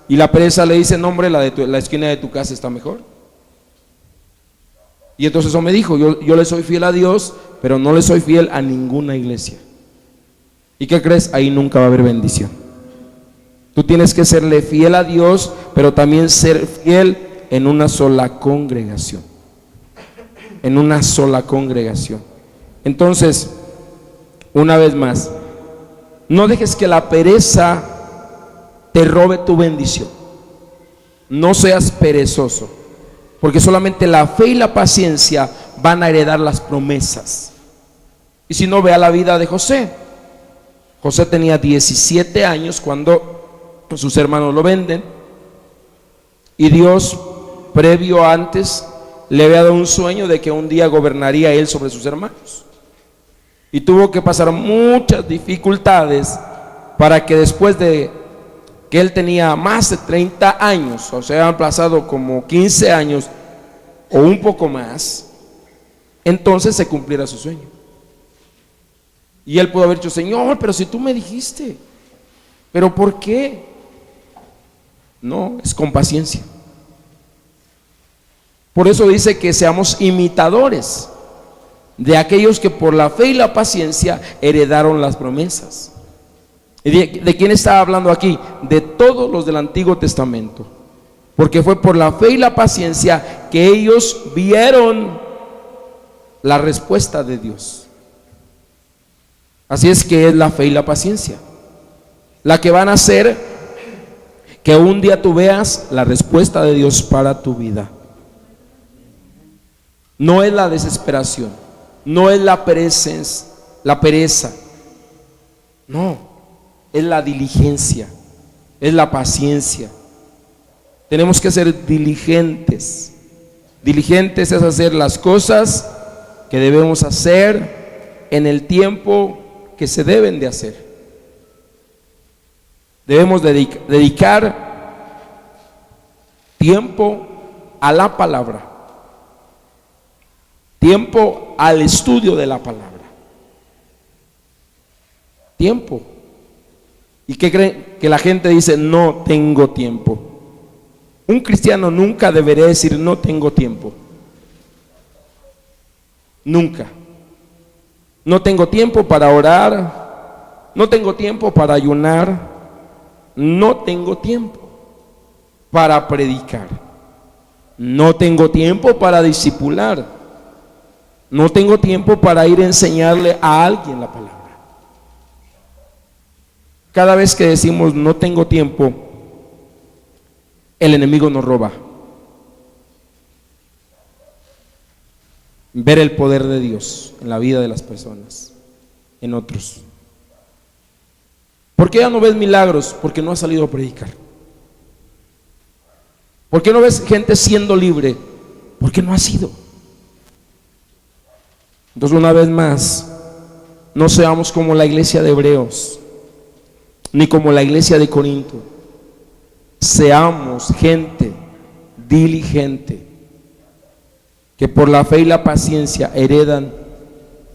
y la pereza le dice: no, hombre, la esquina de tu casa está mejor. Y entonces eso me dijo: yo le soy fiel a Dios, pero no le soy fiel a ninguna iglesia. ¿Y qué crees? Ahí nunca va a haber bendición. Tú tienes que serle fiel a Dios, pero también ser fiel en una sola congregación. En una sola congregación. Entonces, una vez más, no dejes que la pereza te robe tu bendición. No seas perezoso, porque solamente la fe y la paciencia van a heredar las promesas. Y si no, vea la vida de José. José tenía 17 años cuando sus hermanos lo venden, y Dios, previo antes, le había dado un sueño de que un día gobernaría él sobre sus hermanos, y tuvo que pasar muchas dificultades para que después de que él tenía más de 30 años, o sea, han pasado como 15 años o un poco más, entonces se cumpliera su sueño. Y él pudo haber dicho: Señor, pero si tú me dijiste, ¿pero por qué? No, es con paciencia. Por eso dice que seamos imitadores de aquellos que por la fe y la paciencia heredaron las promesas. ¿Y de quién está hablando aquí? De todos los del Antiguo Testamento, porque fue por la fe y la paciencia que ellos vieron la respuesta de Dios. Así es que es la fe y la paciencia la que van a hacer que un día tú veas la respuesta de Dios para tu vida. No es la desesperación, no es la pereza, no, es la diligencia, es la paciencia. Tenemos que ser diligentes. Diligentes es hacer las cosas que debemos hacer en el tiempo que se deben de hacer. Debemos dedicar tiempo a la palabra, tiempo al estudio de la palabra, tiempo. ¿Y qué creen? Que la gente dice: no tengo tiempo. Un cristiano nunca debería decir: no tengo tiempo. Nunca. No tengo tiempo para orar, no tengo tiempo para ayunar, no tengo tiempo para predicar, no tengo tiempo para discipular, no tengo tiempo para ir a enseñarle a alguien la palabra. Cada vez que decimos no tengo tiempo, el enemigo nos roba. Ver el poder de Dios en la vida de las personas, en otros. ¿Por qué ya no ves milagros? Porque no has salido a predicar. ¿Por qué no ves gente siendo libre? Porque no has ido. Entonces, una vez más, no seamos como la iglesia de Hebreos, ni como la iglesia de Corinto. Seamos gente diligente, que por la fe y la paciencia heredan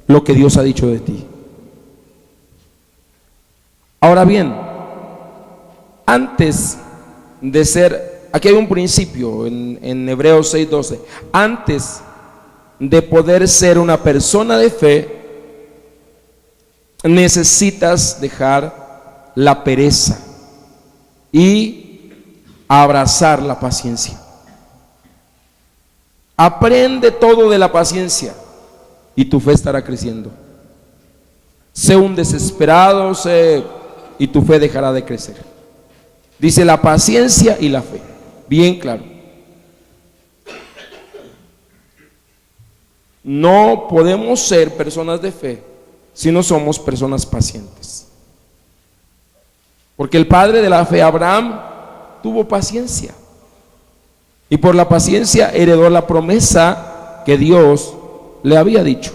lo que Dios ha dicho de ti. Ahora bien, antes de ser, aquí hay un principio en Hebreos 6:12, antes de poder ser una persona de fe, necesitas dejar la pereza y abrazar la paciencia. Aprende todo de la paciencia y tu fe estará creciendo. Sé un desesperado, y tu fe dejará de crecer. Dice la paciencia y la fe, bien claro. No podemos ser personas de fe si no somos personas pacientes. Porque el padre de la fe, Abraham, tuvo paciencia. Y por la paciencia heredó la promesa que Dios le había dicho.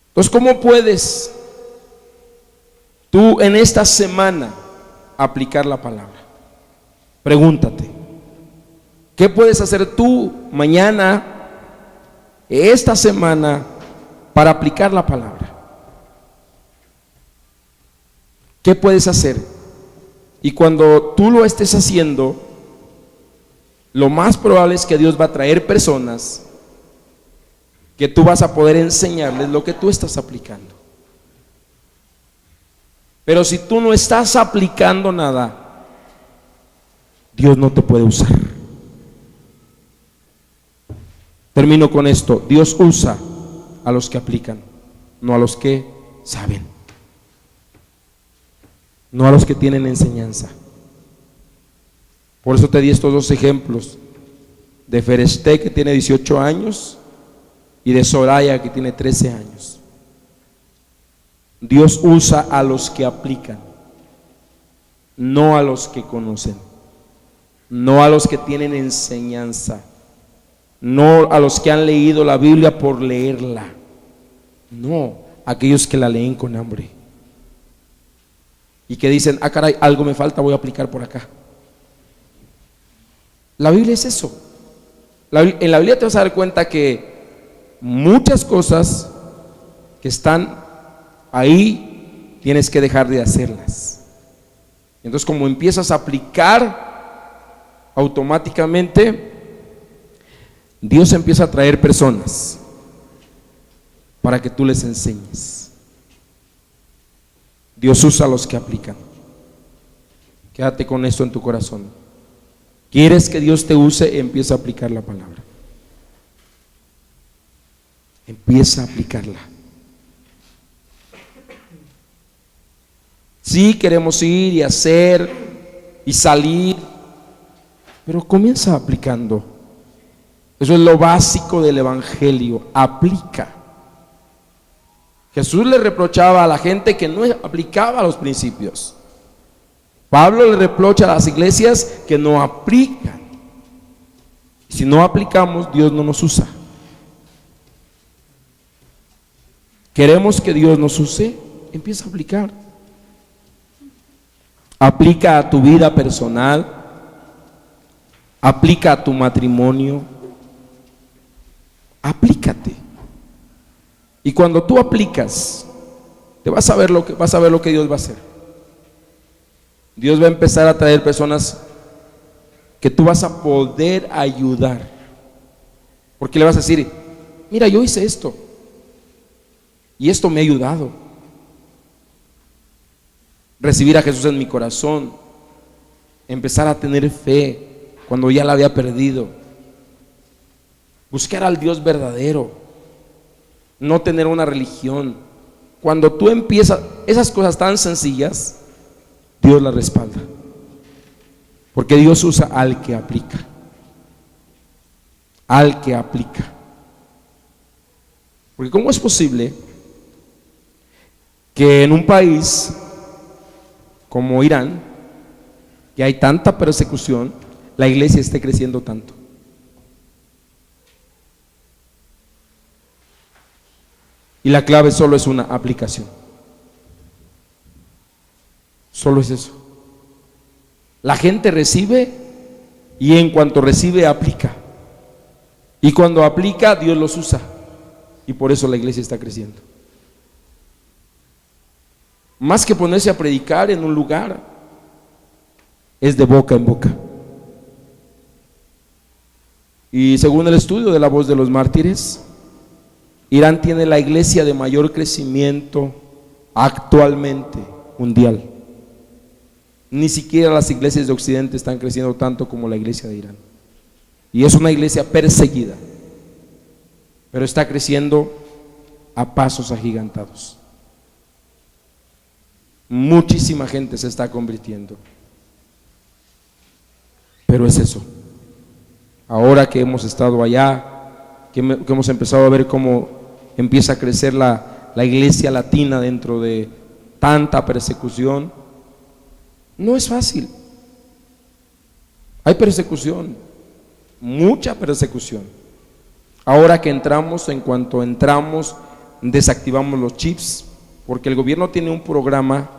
Entonces, ¿cómo puedes tú en esta semana aplicar la palabra? Pregúntate, ¿qué puedes hacer tú mañana, esta semana, para aplicar la palabra? ¿Qué puedes hacer? Y cuando tú lo estés haciendo, lo más probable es que Dios va a traer personas que tú vas a poder enseñarles lo que tú estás aplicando. Pero si tú no estás aplicando nada, Dios no te puede usar. Termino con esto. Dios usa a los que aplican, no a los que saben, no a los que tienen enseñanza. Por eso te di estos dos ejemplos, de Fereste, que tiene 18 años, y de Soraya, que tiene 13 años. Dios usa a los que aplican, no a los que conocen, no a los que tienen enseñanza, no a los que han leído la Biblia por leerla, no, aquellos que la leen con hambre y que dicen: ah, caray, algo me falta, voy a aplicar por acá. La Biblia es eso. En la Biblia te vas a dar cuenta que muchas cosas que están ahí tienes que dejar de hacerlas. Entonces, como empiezas a aplicar, automáticamente Dios empieza a traer personas para que tú les enseñes. Dios usa a los que aplican. Quédate con esto en tu corazón. ¿Quieres que Dios te use? Empieza a aplicar la palabra. Empieza a aplicarla. Sí, queremos ir y hacer y salir, pero comienza aplicando. Eso es lo básico del evangelio. Aplica. Jesús le reprochaba a la gente que no aplicaba los principios. Pablo le reprocha a las iglesias que no aplican. Si no aplicamos, Dios no nos usa. ¿Queremos que Dios nos use? Empieza a aplicar. Aplica a tu vida personal, aplica a tu matrimonio, aplícate. Y cuando tú aplicas, vas a ver lo que Dios va a hacer. Dios va a empezar a traer personas que tú vas a poder ayudar, porque le vas a decir: mira, yo hice esto y esto me ha ayudado. Recibir a Jesús en mi corazón, empezar a tener fe cuando ya la había perdido, buscar al Dios verdadero, no tener una religión. Cuando tú empiezas esas cosas tan sencillas, Dios las respalda, porque Dios usa al que aplica. Al que aplica. Porque ¿cómo es posible que en un país como Irán, que hay tanta persecución, la iglesia esté creciendo tanto? Y la clave solo es una aplicación. Solo es eso. La gente recibe y en cuanto recibe aplica. Y cuando aplica, Dios los usa. Y por eso la iglesia está creciendo. Más que ponerse a predicar en un lugar, es de boca en boca. Y según el estudio de La Voz de los Mártires, Irán tiene la iglesia de mayor crecimiento actualmente mundial. Ni siquiera las iglesias de Occidente están creciendo tanto como la iglesia de Irán. Y es una iglesia perseguida, pero está creciendo a pasos agigantados. Muchísima gente se está convirtiendo. Pero es eso. Ahora que hemos estado allá, que hemos empezado a ver cómo empieza a crecer la iglesia latina dentro de tanta persecución, no es fácil. Hay persecución, mucha persecución. Ahora que entramos, en cuanto entramos, desactivamos los chips, porque el gobierno tiene un programa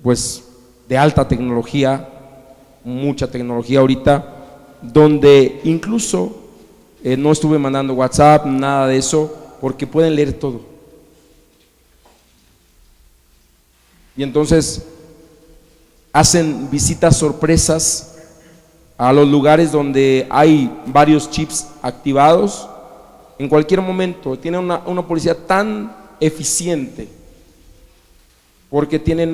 pues de alta tecnología, mucha tecnología ahorita, donde incluso no estuve mandando WhatsApp, nada de eso, porque pueden leer todo. Y entonces hacen visitas sorpresas a los lugares donde hay varios chips activados. En cualquier momento tienen una policía tan eficiente, porque tienen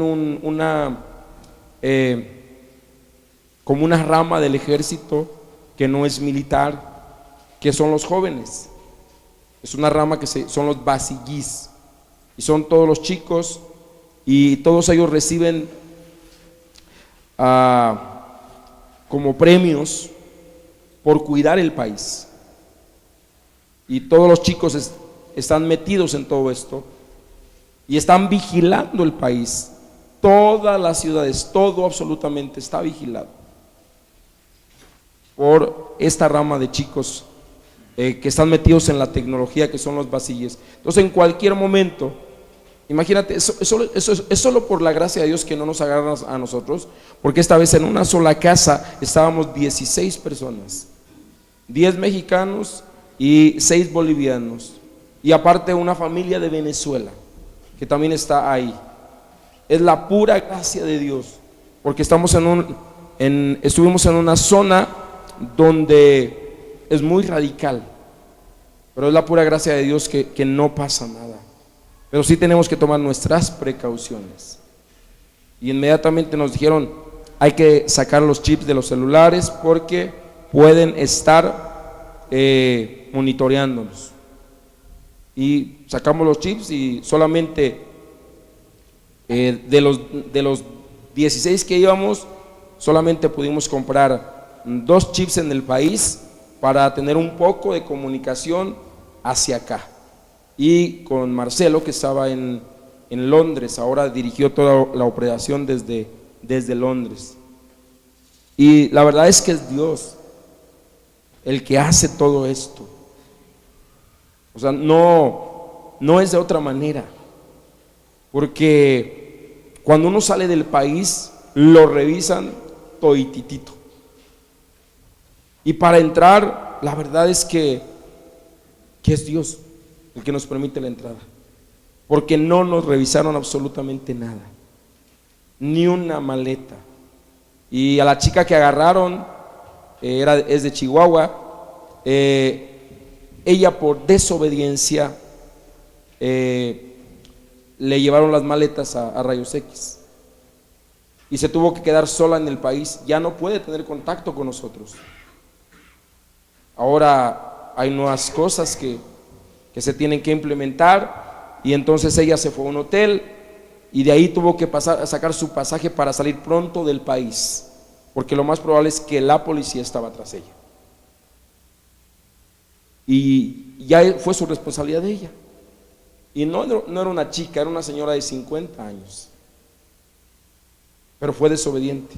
como una rama del ejército que no es militar, que son los jóvenes. Es una rama que son los basillís, y son todos los chicos, y todos ellos reciben como premios por cuidar el país. Y todos los chicos están metidos en todo esto y están vigilando el país. Todas las ciudades, todo absolutamente está vigilado por esta rama de chicos que están metidos en la tecnología, que son los basilles. Entonces, en cualquier momento, imagínate, es solo por la gracia de Dios que no nos agarran a nosotros, porque esta vez en una sola casa estábamos 16 personas, 10 mexicanos y 6 bolivianos, y aparte una familia de Venezuela que también está ahí. Es la pura gracia de Dios, porque estuvimos en una zona donde es muy radical, pero es la pura gracia de Dios que no pasa nada. Pero sí tenemos que tomar nuestras precauciones. Y inmediatamente nos dijeron, hay que sacar los chips de los celulares porque pueden estar monitoreándonos. Y sacamos los chips y solamente de los 16 que íbamos, solamente pudimos comprar 2 chips en el país para tener un poco de comunicación hacia acá. Y con Marcelo, que estaba en Londres, ahora dirigió toda la operación desde Londres. Y la verdad es que es Dios el que hace todo esto. O sea, no es de otra manera, porque cuando uno sale del país lo revisan todititito, y para entrar la verdad es que es Dios el que nos permite la entrada, porque no nos revisaron absolutamente nada, ni una maleta. Y a la chica que agarraron es de Chihuahua. Ella, por desobediencia, le llevaron las maletas a Rayos X y se tuvo que quedar sola en el país. Ya no puede tener contacto con nosotros. Ahora hay nuevas cosas que se tienen que implementar, y entonces ella se fue a un hotel y de ahí tuvo que pasar a sacar su pasaje para salir pronto del país, porque lo más probable es que la policía estaba tras ella. Y ya fue su responsabilidad de ella. Y no era una chica, era una señora de 50 años, pero fue desobediente.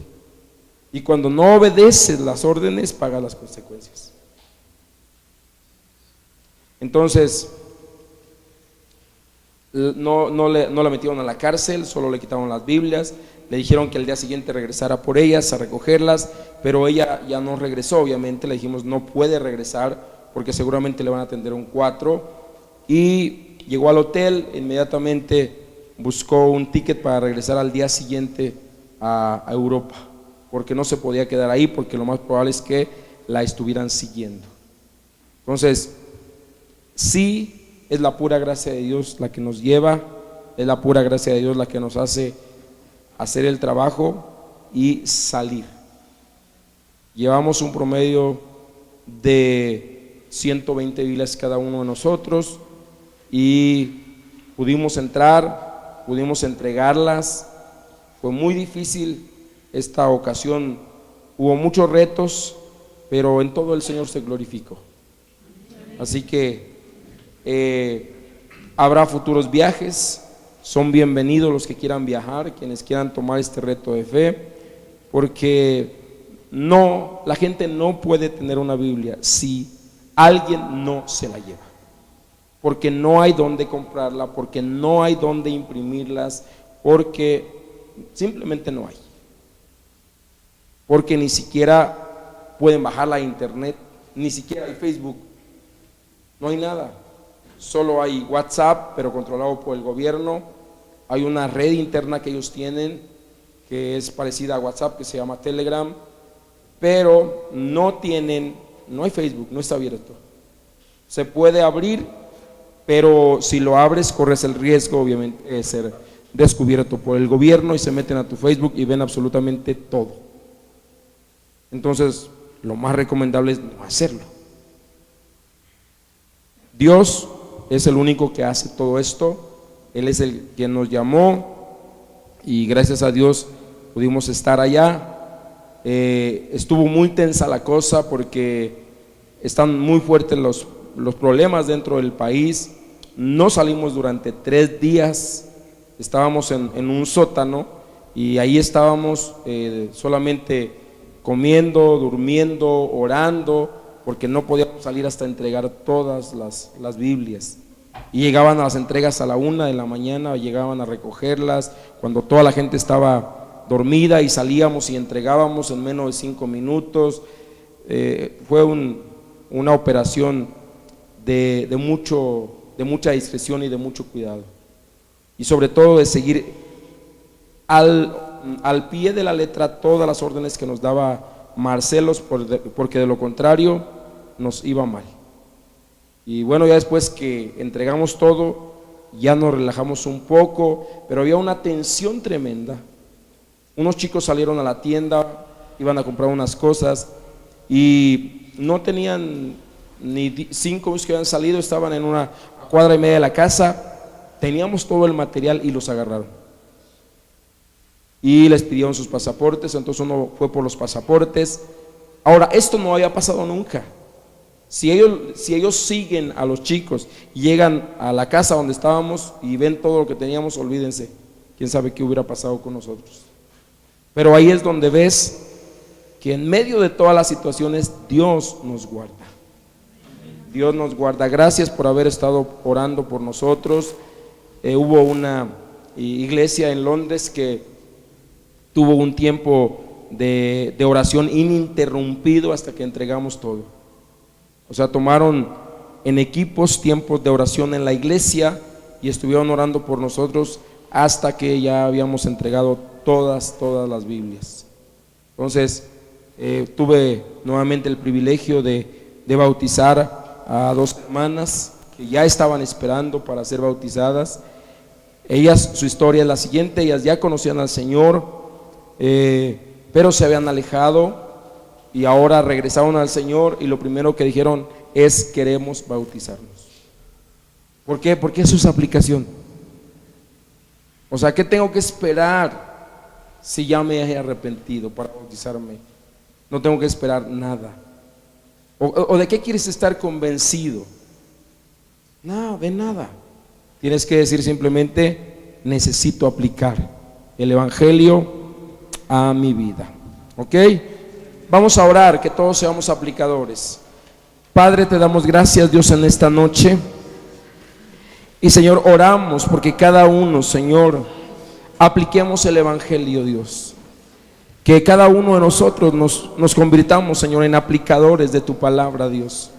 Y cuando no obedeces las órdenes, paga las consecuencias. Entonces, no la metieron a la cárcel, solo le quitaron las Biblias, le dijeron que el día siguiente regresara por ellas a recogerlas, pero ella ya no regresó. Obviamente le dijimos no puede regresar porque seguramente le van a atender un 4, y llegó al hotel, inmediatamente buscó un ticket para regresar al día siguiente a Europa, porque no se podía quedar ahí, porque lo más probable es que la estuvieran siguiendo. Entonces, sí, es la pura gracia de Dios la que nos lleva, es la pura gracia de Dios la que nos hace hacer el trabajo y salir. Llevamos un promedio de 120 Biblias cada uno de nosotros y pudimos entrar, pudimos entregarlas. Fue muy difícil esta ocasión, hubo muchos retos, pero en todo el Señor se glorificó. Así que habrá futuros viajes, son bienvenidos los que quieran viajar, quienes quieran tomar este reto de fe, porque la gente no puede tener una Biblia si alguien no se la lleva, porque no hay dónde comprarla, porque no hay dónde imprimirlas, porque simplemente no hay, porque ni siquiera pueden bajarla a internet, ni siquiera hay Facebook, no hay nada. Solo hay WhatsApp, pero controlado por el gobierno. Hay una red interna que ellos tienen que es parecida a WhatsApp, que se llama Telegram, pero no hay Facebook, no está abierto. Se puede abrir, pero si lo abres corres el riesgo obviamente de ser descubierto por el gobierno y se meten a tu Facebook y ven absolutamente todo. Entonces lo más recomendable es no hacerlo. Dios es el único que hace todo esto. Él es el que nos llamó y gracias a Dios pudimos estar allá. Estuvo muy tensa la cosa porque están muy fuertes los problemas dentro del país. No salimos durante 3 días, estábamos en un sótano y ahí estábamos solamente comiendo, durmiendo, orando, porque no podíamos salir hasta entregar todas las Biblias. Y llegaban a las entregas a la 1 de la mañana, llegaban a recogerlas cuando toda la gente estaba dormida y salíamos y entregábamos en menos de 5 minutos. Fue una operación de mucha discreción y de mucho cuidado, y sobre todo de seguir al pie de la letra todas las órdenes que nos daba Marcelos, porque de lo contrario nos iba mal. Y bueno, ya después que entregamos todo, ya nos relajamos un poco, pero había una tensión tremenda. Unos chicos salieron a la tienda, iban a comprar unas cosas y no tenían ni 5 minutos que habían salido, estaban en una cuadra y media de la casa, teníamos todo el material y los agarraron. Y les pidieron sus pasaportes, entonces uno fue por los pasaportes. Ahora, esto no había pasado nunca. Si ellos siguen a los chicos y llegan a la casa donde estábamos y ven todo lo que teníamos, olvídense, quién sabe qué hubiera pasado con nosotros. Pero ahí es donde ves que en medio de todas las situaciones Dios nos guarda. Dios nos guarda. Gracias por haber estado orando por nosotros. Hubo una iglesia en Londres que tuvo un tiempo de oración ininterrumpido hasta que entregamos todo. O sea, tomaron en equipos tiempos de oración en la iglesia y estuvieron orando por nosotros hasta que ya habíamos entregado todas las Biblias. Entonces, tuve nuevamente el privilegio de bautizar a 2 hermanas que ya estaban esperando para ser bautizadas. Ellas, su historia es la siguiente: ellas ya conocían al Señor, pero se habían alejado y ahora regresaron al Señor y lo primero que dijeron es: queremos bautizarnos. ¿Por qué? Porque eso es aplicación. O sea, ¿qué tengo que esperar si ya me he arrepentido para bautizarme? No tengo que esperar nada. ¿O de qué quieres estar convencido? No, de nada. Tienes que decir simplemente: necesito aplicar el Evangelio a mi vida. ¿Ok? Vamos a orar, que todos seamos aplicadores. Padre, te damos gracias, Dios, en esta noche. Y Señor, oramos porque cada uno, Señor, apliquemos el Evangelio, Dios. Que cada uno de nosotros nos convirtamos, Señor, en aplicadores de tu palabra, Dios.